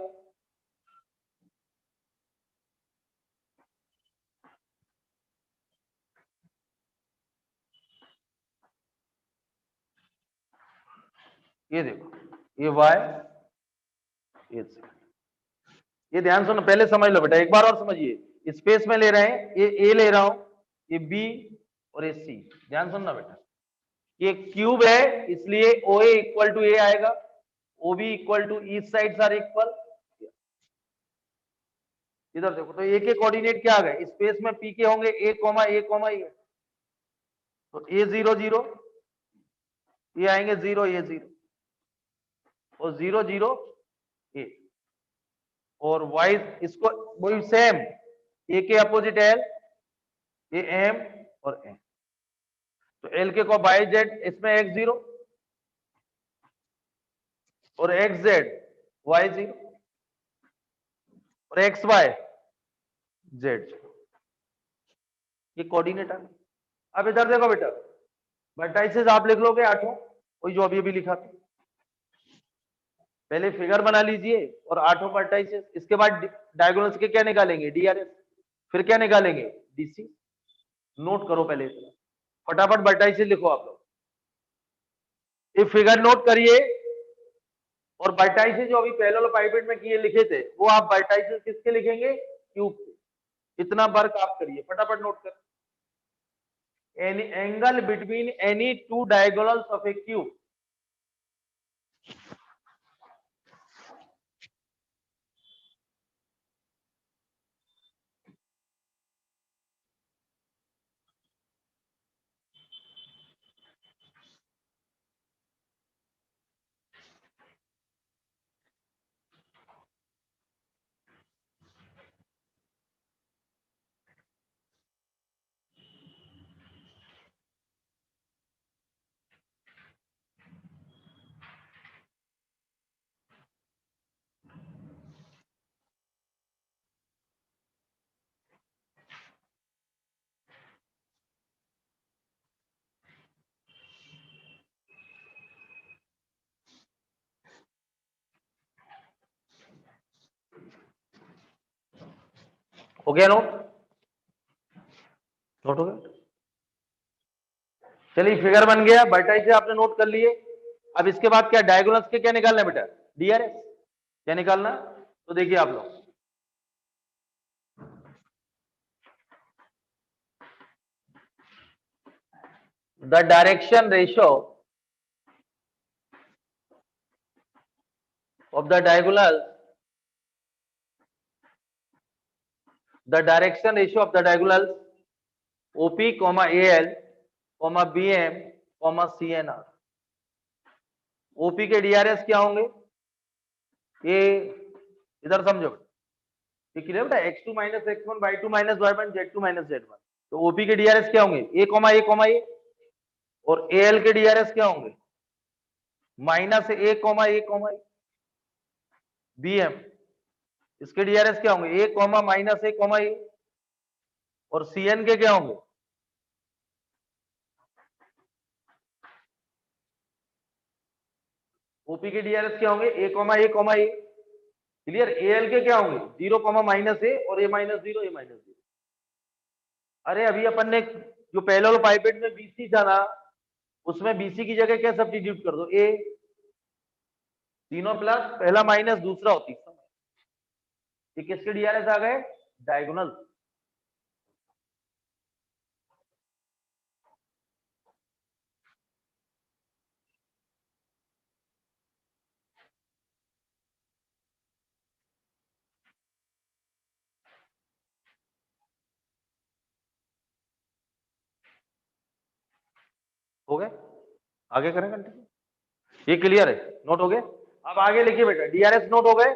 ये देखो, ये वाई, ये ये ध्यान सुनो, पहले समझ लो बेटा, एक बार और समझिए। स्पेस में ले रहे हैं, ये ए ले रहा हूं, ये बी और ये सी। ध्यान सुनना बेटा, ये क्यूब है इसलिए ओ ए इक्वल टू ए आएगा, ओ बी इक्वल टू ईस्ट साइड आर इक्वल। इधर देखो तो ए के कोऑर्डिनेट क्या आ गए? स्पेस में पी के होंगे ए कॉमा ए कॉमा ए, तो ए 0 0, ये आएंगे 0 ये 0 और 0 0 ए, और वाई इसको वही सेम, ए के अपोजिट एल, ये एम और एम, तो एल के को बाई जेड, इसमें एक्स 0 और एक्स जेड वाई 0 और एक्स वाई जेड, ये कोऑर्डिनेट आ गए। अब इधर देखो बेटा, वर्टाइसेस आप लिख लोगे 8, वही जो अभी अभी लिखा था। पहले फिगर बना लीजिए और 8 वर्टाइसेस, इसके बाद डायगोनल्स के क्या निकालेंगे? डीआरएस, फिर क्या निकालेंगे? डीसी। नोट करो पहले इतना, फटाफट वर्टाइसेस लिखो आप लोग, ये फिगर नोट करिए। और वर्टाइसेस जो अभी पैरेललोपाइपेट में किए लिखे थे, वो आप वर्टाइसेस किसके लिखेंगे? क्यूब के। इतना वर्क आप करिए, फटाफट नोट कर। Any angle between any two diagonals of a cube. हो गया नोट? नोट हो गया? चलिए फिगर बन गया, वर्टाइस आपने नोट कर लिए। अब इसके बाद क्या डायगोनल्स के क्या निकालना है बेटा? डीआरएस क्या निकालना? तो देखिए आप लोग, the direction ratio of the diagonal, the direction ratio of the diagonals OP, AL, BM, CNR। OP के DRS क्या होंगे? ये इधर समझो, ये क्लियर बेटा, x2 minus x1 y2 minus y1 z2 minus z1। तो OP के DRS क्या होंगे? a, और AL के DRS क्या होंगे? माइनस a, BM इसके DRS क्या होंगे? a, माइनस a, और CN के क्या होंगे? ओपी के डीआरएस क्या होंगे? a, clear. एल के क्या होंगे? 0, माइनस ए और a माइनस 0, a माइनस 0। अरे अभी अपन ने जो पहले वाला पाइपेट में बीसी था ना, उसमें बीसी की जगह क्या सब्स्टिट्यूट कर दो? ए, तीनों प्लस, पहला माइनस दूसरा होती। ये किसके डीआरएस आ गए? डायगोनल। हो गए? आगे करें कंटिन्यू? ये क्लियर है? नोट हो गए? अब आगे लिखिए बेटा, डीआरएस नोट हो गए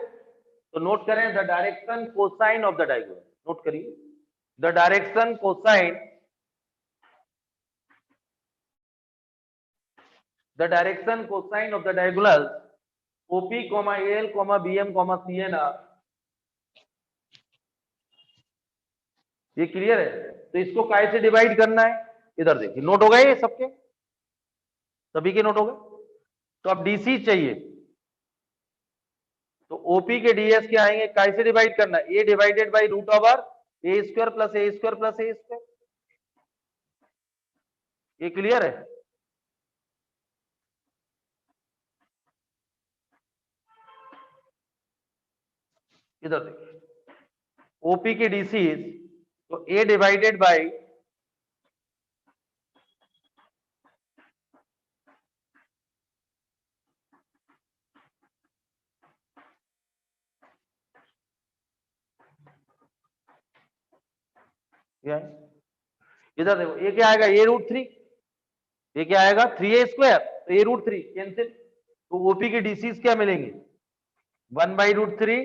तो नोट करें the direction cosine of the diagonal. Note करिए, the direction cosine, the direction cosine of the diagonals OP, AL, BM, CNR। ये क्लियर है? तो इसको काय से डिवाइड करना है? इधर देखिए, नोट हो गए ये सबके? सभी के नोट हो गए? तो अब डीसी चाहिए, तो ओपी के डीएस क्या आएंगे? काय से डिवाइड करना है? A divided by root over A square plus A square plus A square. ये क्लियर है? इधर देखिए, ओपी के डीसी, तो ए डिवाइडेड बाई इधर देखो, ये क्या आएगा? ए रूट 3। ये क्या आएगा? 3a स्क्वायर, तो ए रूट 3 कैंसिल। तो ओपी के डीसीज क्या मिलेंगे? 1/√3।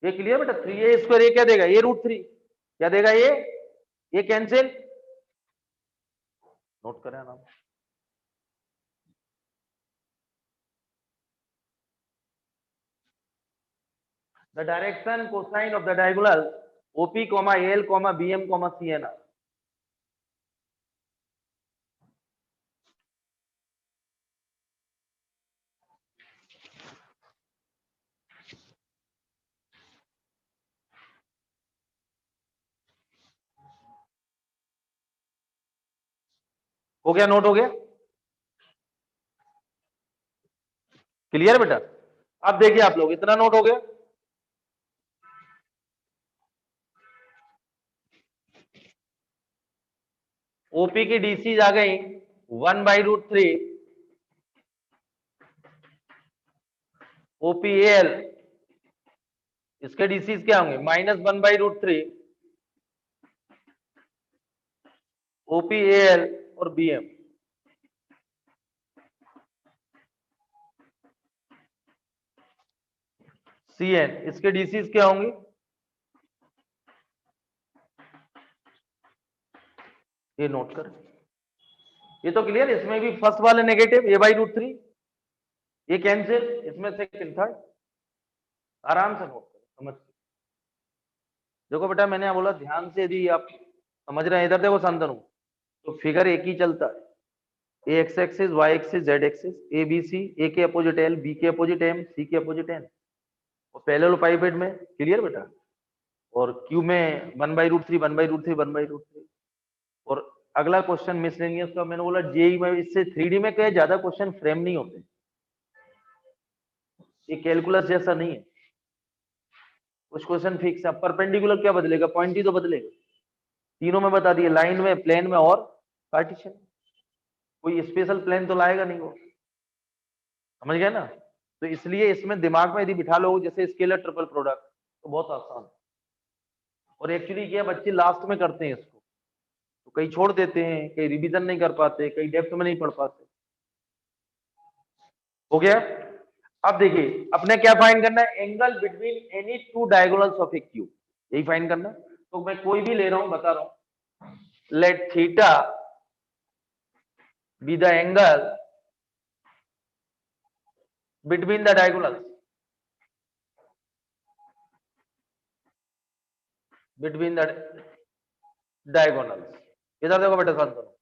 ये क्लियर बेटा? 3a स्क्वायर, ये क्या देगा? ए रूट 3 क्या देगा? ये कैंसिल। नोट करें नाम, the direction cosine of the diagonal OP, l, बीएम, सीएनआर। हो गया? नोट हो गया? क्लियर बेटा? अब देखिए आप लोग, इतना नोट हो गया? ओपी की डीसी आ गई 1/√3 ओपीएल, इसके डीसीज क्या होंगे? -1/√3 ओपीएल और बीएम। सीएन, इसके डीसीज क्या होंगे? ये नोट कर। ये तो क्लियर, इसमें भी फर्स्ट वाले नेगेटिव a/√3, ये कैंसिल, इसमें सेकंड थर्ड। आराम से नोट करो, समझ। देखो बेटा, मैंने बोला ध्यान से, यदि आप समझ रहे हैं, इधर देखो शांतनु, तो फिगर एक ही चलता है। A X axis, Y axis, Z axis, A B C, A के अपोजिट एल, बी के अपोजिट एम, सी के अपोजिट एन, और पैरेलल पाइपेट में क्लियर बेटा, और क्यू में 1/√3 1/√3 1/√3। और अगला क्वेश्चन मिसलेनियस का मैंने बोला जेई में, इससे 3D में कहे ज्यादा क्वेश्चन फ्रेम नहीं होते, ये कैलकुलस जैसा नहीं है, कुछ क्वेश्चन फिक्स है। परपेंडिकुलर क्या बदलेगा, पॉइंट ही तो बदलेगा, तीनों में बता दिए, लाइन में, प्लेन में और पार्टीशन, कोई स्पेशल प्लेन तो लाएगा नहीं वो, समझ गए ना। तो इसलिए इसमें दिमाग में यदि बिठा लो जैसे स्केलर ट्रिपल प्रोडक्ट तो बहुत आसान है। और एक्चुअली क्या बच्चे लास्ट में करते हैं इसको, तो कई छोड़ देते हैं, कई रिवीजन नहीं कर पाते, कई डेप्थ में नहीं पढ़ पाते। हो गया। अब देखिए अपने क्या फाइंड करना है, angle between any two diagonals of a cube, यही फाइंड करना। तो मैं कोई भी ले रहा हूं, बता रहा हूं, let theta be the angle between the diagonals, between the diagonals. इधर देखो बेटा ध्यान करो,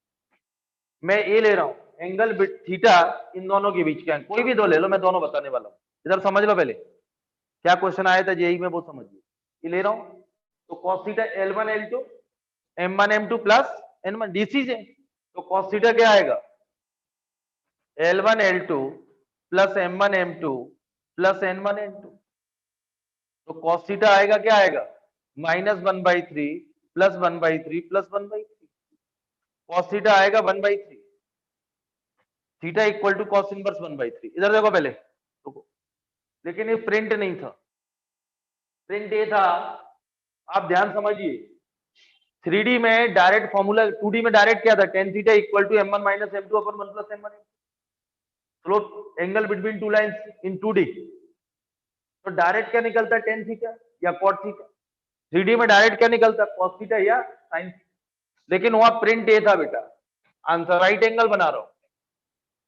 मैं ए ले रहा हूं, एंगल थीटा इन दोनों के बीच का, कोई भी दो ले लो, मैं दोनों बताने वाला हूं। इधर समझ लो पहले क्या क्वेश्चन आया था जेई में, वो समझिए। ये ले रहा हूं तो cos theta L1 L2 M1 M2 plus N1 DC से, तो cos थीटा क्या आएगा, L1 L2 plus M1 M2 plus N1 N2, तो cos थीटा आएगा क्या आएगा, -1/3 प्लस 1/3 प्लस 1/3, cos थीटा आएगा 1/3, theta equal to cos inverse 1/3। इधर देखो पहले तो, लेकिन ये प्रिंट नहीं था, प्रिंट ये था, आप ध्यान समझिए, 3D में डायरेक्ट फॉर्मूला, 2D में डायरेक्ट क्या था, tan theta equal to m1 minus m2 upon 1 plus m1, slope angle between two lines in 2D, तो डायरेक्ट क्या निकलता है, tan थीटा या cot थीटा। 3D में डायरेक्ट क्या निकलता है, cos थीटा या sin थीटा। लेकिन वहां प्रिंट ये था बेटा, आंसर राइट एंगल बना रहा हूं,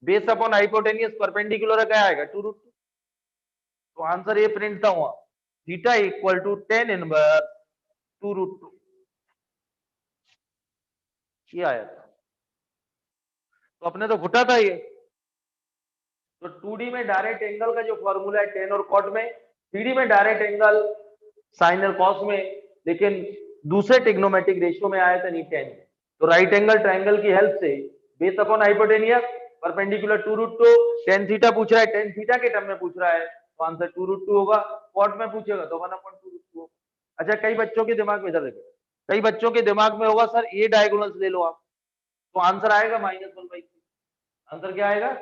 बेस अपॉन हाइपोटेनियस परपेंडिकुलर क्या आएगा 2√2, तो आंसर ये प्रिंट था वहां, theta equal to tan inverse 2√2, ये आया था। तो अपने तो घुटा था ये, तो 2D में डायरेक्ट एंगल का जो फॉर्मूला है tan और cot में, 3D में डायरेक्ट एंगल sin और cos में, लेकिन दूसरे ट्रिग्नोमेट्रिक रेशियो में आया था नहीं tan। तो राइट एंगल ट्रायंगल की हेल्प से base upon hypotenuse perpendicular 2√2, tan theta पूछ रहा है, tan थीटा के टर्म में पूछ रहा है, तो आंसर 2√2 होगा, cot में पूछेगा तो 1/2√2 होगा। अच्छा कई बच्चों के दिमाग में, इधर देखो, कई बच्चों के दिमाग में होगा सर ए डायगोनल्स ले लो आप, तो आंसर आएगा -1/3, आंसर क्या आएगा,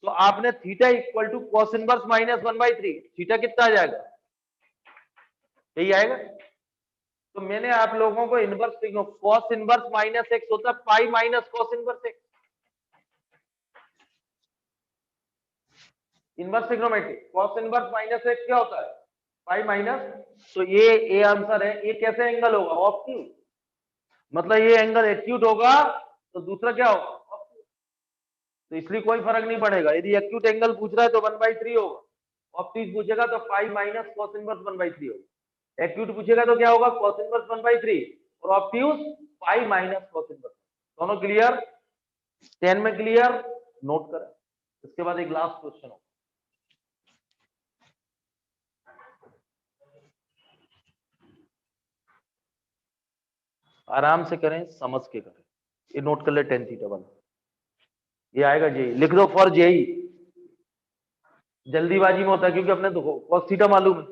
तो आपने theta equal to cos inverse -1/3, theta कितना आ जाएगा, यही आएगा। तो मैंने आप लोगों को इनवर्स, कॉस इनवर्स -x होता है pi minus cos inverse x, inverse trigonometry, cos inverse -x क्या होता है, पाई माइनस, तो ये आंसर है। ये कैसे एंगल होगा, ऑब्ट्यूज, मतलब ये एंगल एक्यूट होगा तो दूसरा क्या होगा, तो इसलिए कोई फर्क नहीं पड़ेगा, यदि एक्यूट एंगल पूछ रहा है तो 1/3 होगा, ऑब्ट्यूज पूछेगा तो पाई माइनस कॉस इनवर्स 1/3 होगा, एक्यूट पूछेगा तो क्या होगा, कॉस इनवर्स 1/3 और obtuse pi minus cos inverse. दोनों क्लियर, 10 में क्लियर, नोट करें। इसके बाद एक लास्ट क्वेश्चन हो, आराम से करें, समझ के करें, ये नोट कर ले, tan थीटा 1, ये आएगा जेई, लिख दो फॉर जेई, जल्दीबाजी में होता है क्योंकि अपने तो cos थीटा मालूम है,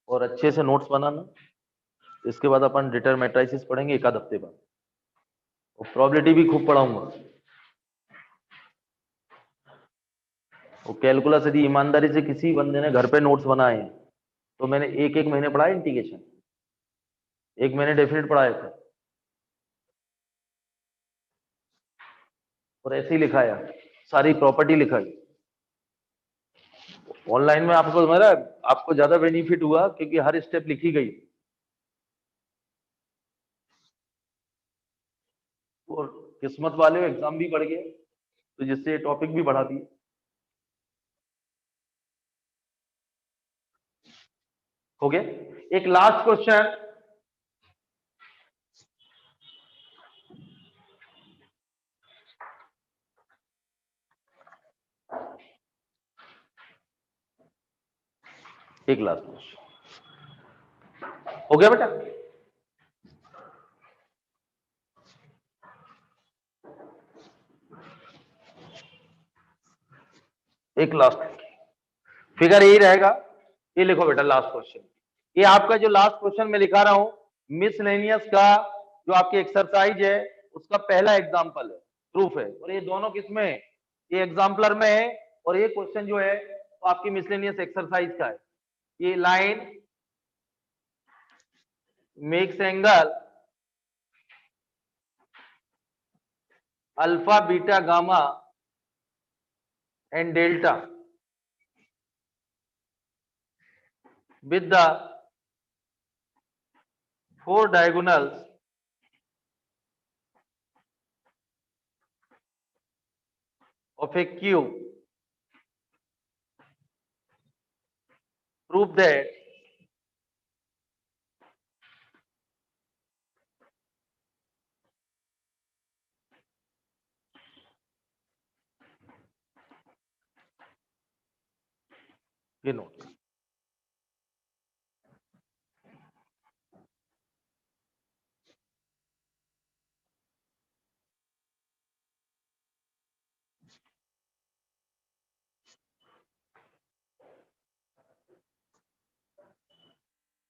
और अच्छे से नोट्स बनाना। इसके बाद अपन डिटर मैट्रिसेस पढ़ेंगे एक आध हफ्ते बाद, और प्रोबेबिलिटी भी खूब पढ़ाऊंगा। वो कैलकुलस यदि ईमानदारी से किसी बंदे ने घर पे नोट्स बनाए हैं तो मैंने एक एक महीने पढ़ाया इंटीग्रेशन, एक महीने डेफिनेट पढ़ाया था, और ऐसे ही लिखाया, सारी प्रॉपर्टी लिखाई। ऑनलाइन में आपको मेरा, आपको ज्यादा बेनिफिट हुआ क्योंकि हर स्टेप लिखी गई, और किस्मत वाले एग्जाम भी बढ़ गए तो जिससे टॉपिक भी बढ़ा दिए। हो गया। एक लास्ट क्वेश्चन, एक लास्ट क्वेश्चन हो गया बेटा। एक लास्ट फिगर यही रहेगा। ये लिखो बेटा लास्ट क्वेश्चन। ये आपका जो लास्ट क्वेश्चन में लिखा रहा हूं मिसलेनियस का जो आपकी एक्सरसाइज है उसका पहला एग्जांपल है, प्रूफ है। और ये दोनों किसमें है? ये एग्जाम्पलर में है। और ये क्वेश्चन जो है वो आपकी मिसलेनियस एक्सरसाइज का है। ये line makes angle alpha beta gamma and delta with the four diagonals of a cube. Prove that ये नोट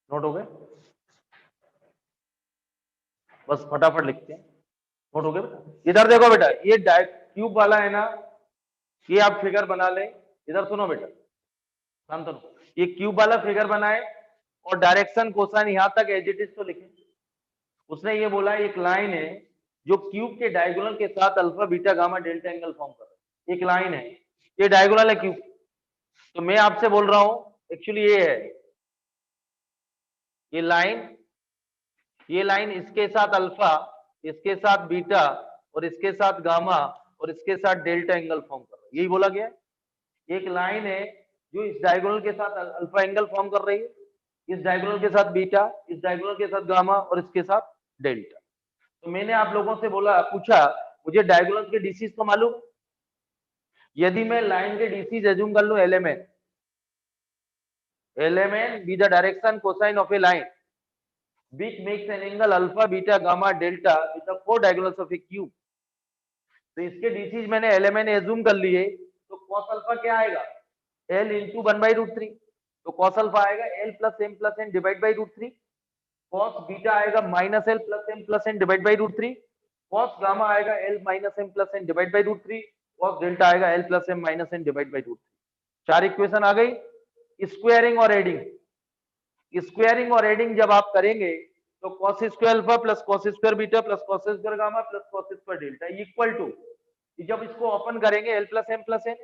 नोट हो गए, बस फटाफट लिखते हैं। नोट हो गए बेटा। इधर देखो बेटा, ये क्यूब वाला है ना, ये आप फिगर बना लें। इधर सुनो बेटा, शांत रहो। ये क्यूब वाला फिगर बनाए और डायरेक्शन कोसाइन यहां तक एज इट इज तो लिखें। उसने ये बोला एक लाइन है जो क्यूब के डायगोनल के साथ alpha beta gamma delta angle form कर रहा है। एक लाइन है, ये डायगोनल है क्यूब। तो मैं आपसे बोल रहा हूं एक्चुअली ये है, ये लाइन इसके साथ अल्फा, इसके साथ बीटा और इसके साथ गामा और इसके साथ डेल्टा एंगल फॉर्म कर रहा है। यही बोला गया है। एक लाइन है जो इस डायगोनल के साथ अल्फा एंगल फॉर्म कर रही है, इस डायगोनल के साथ बीटा, इस डायगोनल के साथ गामा और इसके साथ डेल्टा। तो मैंने आप लोगों से बोला, पूछा मुझे डायगोनल के डीसीज तो मालूम। यदि मैं लाइन के डीसीज एज्यूम कर लूं LMN, LMN B the direction cosine of a line which makes an angle alpha beta gamma delta with the four diagonals of a cube। तो इसके डीसीज मैंने एलएमएन एज्यूम कर लिए, तो cos अल्फा क्या आएगा? L into 1/√3। तो cos alpha आएगा L plus m plus n divide by √3। cos beta आएगा minus L plus m plus n divide by √3। cos gamma आएगा L minus m plus n divide by √3। cos delta आएगा L plus m minus n divide by √3। चार equation आ गई। Squaring और adding, squaring और adding जब आप करेंगे तो cos square alpha plus cos square beta plus cos square gamma plus cos square delta equal to, जब इसको ओपन करेंगे L plus m plus n,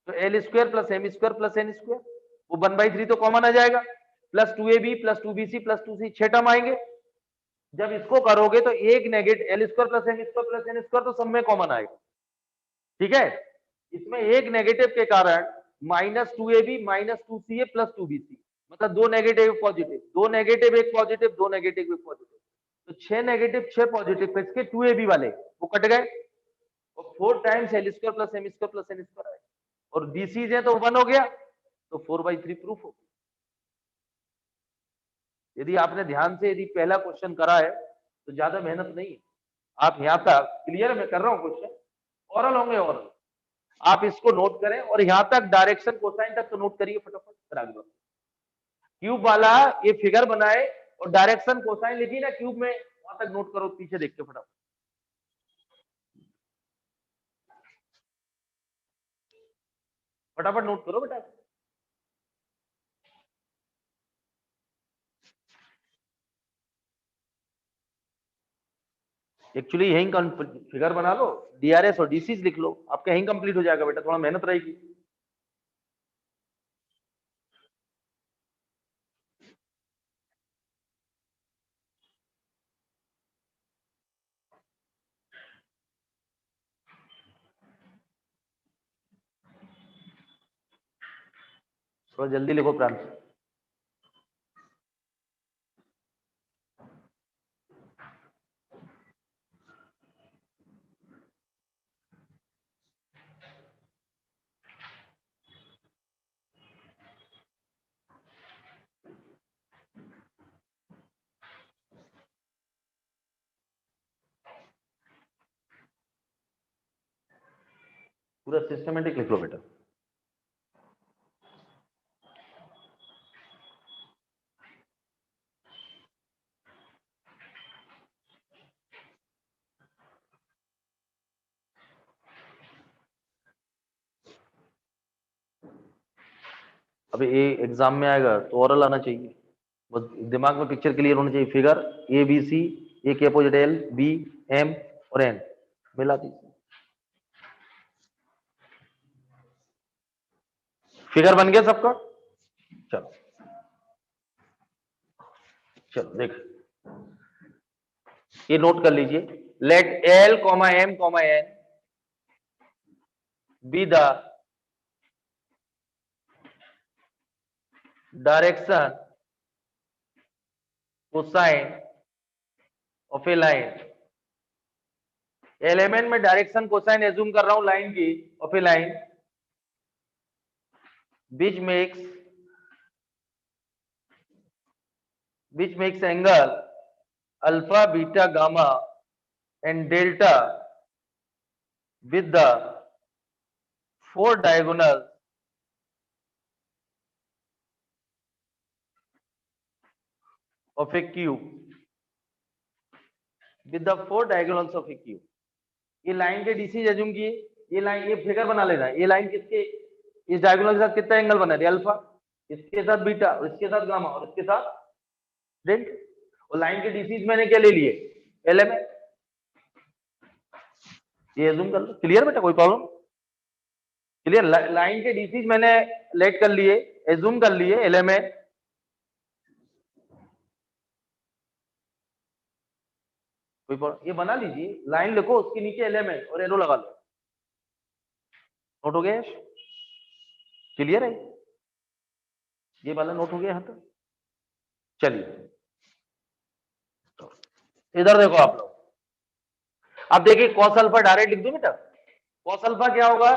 तो L square plus m square plus n square, वो 1/3 तो common आ जाएगा, plus 2ab plus 2bc plus 2c, 6 term आएंगे। जब इसको करोगे तो एक negative L square plus m square plus n square तो सब में कॉमन आएगा। ठीक है, इसमें एक नेगेटिव के कारण -2ab minus 2ca plus 2bc, मतलब दो नेगेटिव पॉजिटिव, दो नेगेटिव एक पॉजिटिव, दो नेगेटिव एक पॉजिटिव, तो 6 नेगेटिव 6 पॉजिटिव इसके 2ab वाले वो कट गए और 4 times L square plus m square plus n square आए और डीसीज है तो 1 हो गया, तो 4/3 प्रूफ हो। यदि आपने ध्यान से यदि पहला क्वेश्चन करा है तो ज्यादा मेहनत नहीं है। आप यहाँ तक क्लियर मैं कर रहा हूँ क्वेश्चन, ओरल होंगे ओरल, आप इसको नोट करें और यहां तक डायरेक्शन कोसाइन तक तो नोट करिए फटाफट, फिर आगे बढ़ो। क्यूब वाला ये फिगर बनाए और डायरेक्शन कोसाइन लिखी ना क्यूब में, वहां तक नोट करो, पीछे देख के फटाफट फटाफट नोट करो बेटा। एक्चुअली यही फिगर बना लो, डीआरएस और डीसीज लिख लो, आपका यही कंप्लीट हो जाएगा बेटा, थोड़ा मेहनत रहेगी। थोड़ा जल्दी लिखो प्रांत। पूरा सिस्टमेटिक लिख लो बेटा। अब ये एग्जाम में आएगा तो ओरल आना चाहिए, बस दिमाग में पिक्चर क्लियर होना चाहिए। Figure A B C, A के अपोजिट एल बी एम और एन मिला दीजिए। फिगर बन गया सबका? चलो चलो देख, ये नोट कर लीजिए। Let l comma m comma n be the direction cosine of a line. Element में डायरेक्शन कोसाइन एज्यूम कर रहा हूं लाइन की, of a line which makes angle alpha, beta, gamma and delta with the four diagonals of a cube, with the four diagonals of a cube। ये line के DC assume किए, ये line, ये figure बना लेना। ये line किसके, इस डायगोनल के साथ कितना एंगल बना रही है? अल्फा, इसके साथ बीटा और इसके साथ गामा और इसके साथ डेल्टा। और लाइन के डीसीज मैंने क्या ले लिए? एलिमेंट। ये एज्यूम कर लो। क्लियर बेटा, कोई प्रॉब्लम? क्लियर? लाइन के डीसीज मैंने लेट कर लिए, एज्यूम कर लिए एलिमेंट। ये बना लीजिए, लाइन लिखो, उसके नीचे एलिमेंट और एरो लगा लो। नोट हो गया? क्लियर है? ये वाला नोट हो गया यहां तक? चलिए इधर देखो आप लोग। अब देखिए कॉस अल्फा डायरेक्ट लिख दो बेटा। कॉस अल्फा क्या होगा?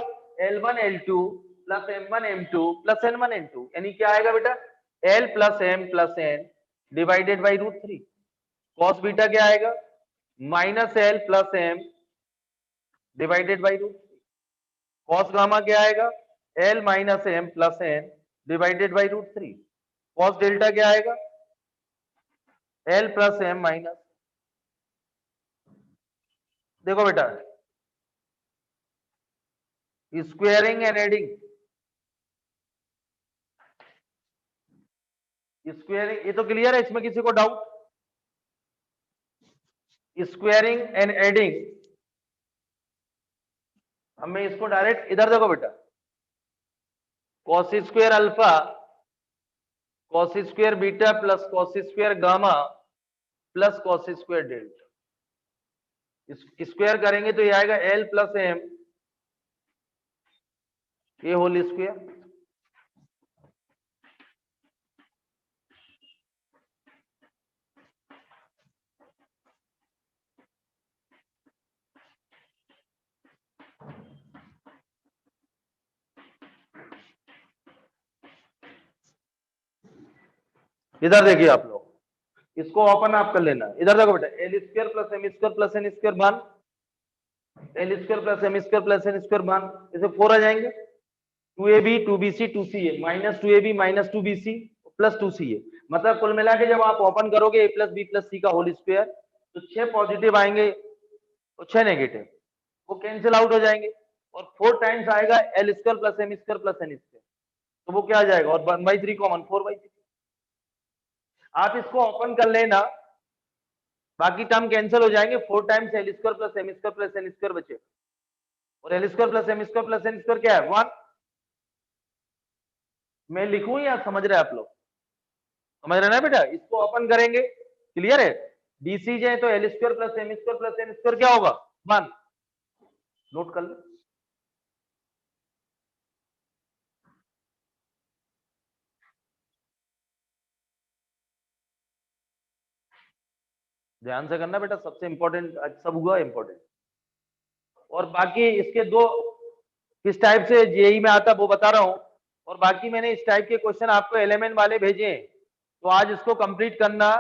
L1 L2 plus M1 M2 plus N1 N2, यानी क्या आएगा बेटा? L plus M plus N divided by √3। Cos beta क्या आएगा? Minus L plus M divided by √3। Cos gamma क्या आएगा? L minus M plus N divided by √3। Cos delta क्या आएगा? L प्लस M माइनस, देखो बेटा, स्क्वायरिंग एंड एडिंग, स्क्वायरिंग, ये तो क्लियर है, इसमें किसी को डाउट? स्क्वायरिंग एंड एडिंग, अब मैं इसको डायरेक्ट इधर देखो बेटा, cos square alpha cos square beta plus cos square gamma plus cos square delta, square करेंगे तो ये आएगा L प्लस M ये होल स्क्वायर। इधर देखिए आप लोग, इसको ओपन आप कर लेना। इधर देखो बेटा, L square plus M square plus N square बन, L square plus M square plus N square बन, इसे 4 आ जाएंगे। 2AB 2BC 2CA minus 2AB minus 2BC plus 2CA, मतलब कुल मिला के जब आप ओपन करोगे A plus B plus C का होल स्क्वायर तो 6 पॉजिटिव आएंगे और 6 नेगेटिव, वो कैंसिल आउट हो जाएंगे और 4 टाइम्स आएगा L square plus M square plus N square, तो वो क्या आ जाएगा? और 1/3 कॉमन, 4/3। आप इसको ओपन कर लेना, बाकी टर्म कैंसिल हो जाएंगे। 4 times L square plus M square plus N square बचे, और L square plus M square plus N square क्या है? 1। मैं लिखूं या समझ रहे आप लोग? समझ रहे ना बेटा? इसको ओपन करेंगे, क्लियर है? डीसी जाए तो L square plus M square plus N square क्या होगा? 1। नोट कर लो। ध्यान से करना बेटा, सबसे इंपॉर्टेंट, सब हुआ इंपॉर्टेंट। और बाकी इसके दो किस टाइप से जेई में आता वो बता रहा हूं, और बाकी मैंने इस टाइप के क्वेश्चन आपको एलिमेंट वाले भेजे हैं, तो आज इसको कंप्लीट करना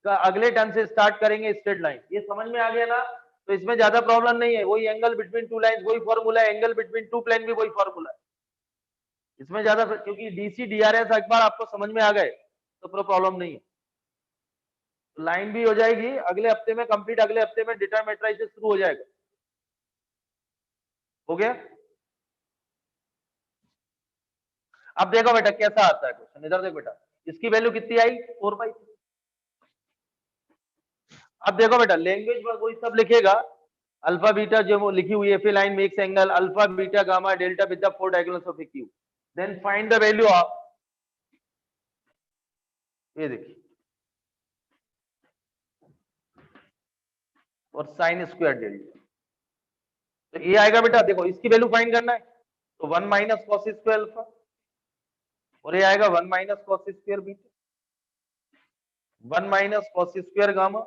का अगले टर्म से स्टार्ट करेंगे स्ट्रेट लाइन। ये समझ में आ गया ना? तो इसमें ज्यादा प्रॉब्लम नहीं है, वही एंगल बिटवीन टू लाइंस वही फॉर्मूला है, एंगल बिटवीन टू प्लेन भी वही फॉर्मूला है। इसमें ज्यादा, क्योंकि डीसी डीआरएस एक बार आपको समझ में आ गए तो कोई प्रॉब्लम नहीं है। तो लाइन भी हो जाएगी अगले हफ्ते में कंप्लीट, अगले हफ्ते में डेटा मेट्राइसिस शुरू हो जाएगा। हो गया? अब देखो बेटा कैसा आता है क्वेश्चन, इधर देखो बेटा, इसकी वैल्यू कितनी आई 4/3। अब देखो बेटा लैंग्वेज में कोई सब लिखेगा, अल्फा बीटा जो लिखी हुई है, line makes angle alpha beta gamma delta with the four diagonals of a cube, then find the value of, ये देखिए, और साइन स्क्वायर डेल्टा। तो ये आएगा बेटा, देखो इसकी वैल्यू फाइंड करना है, तो 1 माइनस कॉस स्क्वायर अल्फा, और ये आएगा 1 minus cos square beta, 1 minus cos square gamma,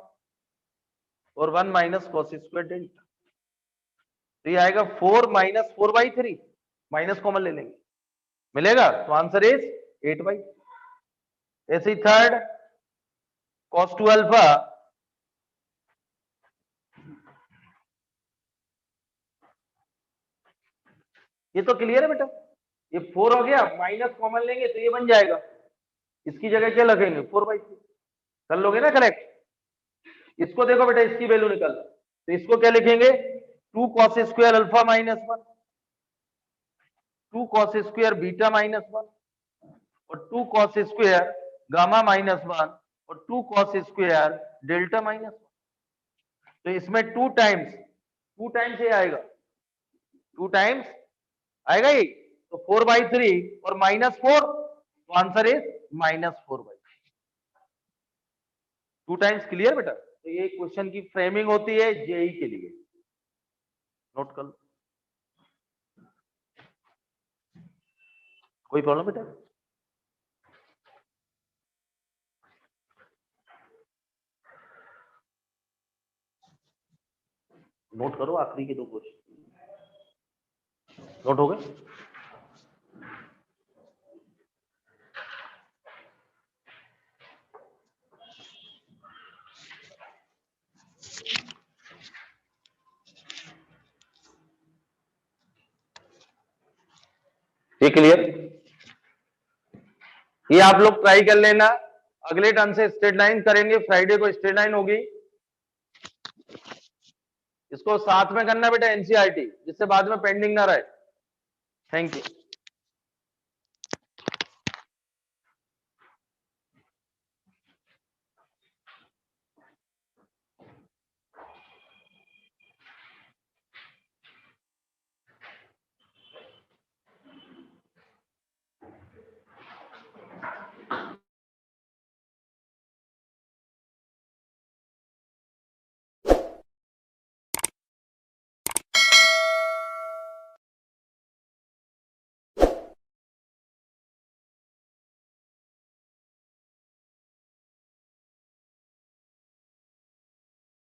और 1 माइनस कॉस स्क्वायर डेल्टा। तो ये आएगा 4 माइनस 4/3, माइनस कॉमन ले लेंगे, मिलेगा, तो आंसर इज 8/3। ऐसे ही थर्ड cos 2 अल्फा, ये तो क्लियर है बेटा, ये 4 हो गया, माइनस कॉमन लेंगे तो ये बन जाएगा, इसकी जगह क्या लगेंगे 4/3, कर लोगे ना करेक्ट। इसको देखो बेटा, इसकी वैल्यू निकल, तो इसको क्या लिखेंगे 2 cos square alpha minus 1, 2 cos square beta minus 1, और 2 cos स्क्वायर गामा माइनस 1, और 2 cos स्क्वायर डेल्टा माइनस 1। तो इसमें 2 टाइम्स ये आएगा, 2 टाइम्स आएगा ये, तो 4/3 और -4, तो आंसर इज -4/3। 2 टाइम्स, क्लियर बेटा। तो ये क्वेश्चन की फ्रेमिंग होती है जेई के लिए, नोट कर लो। कोई प्रॉब्लम बेटा? नोट करो आखिरी के 2 क्वेश्चन, नोट हो गए? ये क्लियर? ये आप लोग ट्राई कर लेना, अगले टर्म से स्ट्रेट लाइन करेंगे, फ्राइडे को स्ट्रेट लाइन होगी, इसको साथ में करना बेटा एनसीईआरटी, जिससे बाद में पेंडिंग ना रहे। Thank you.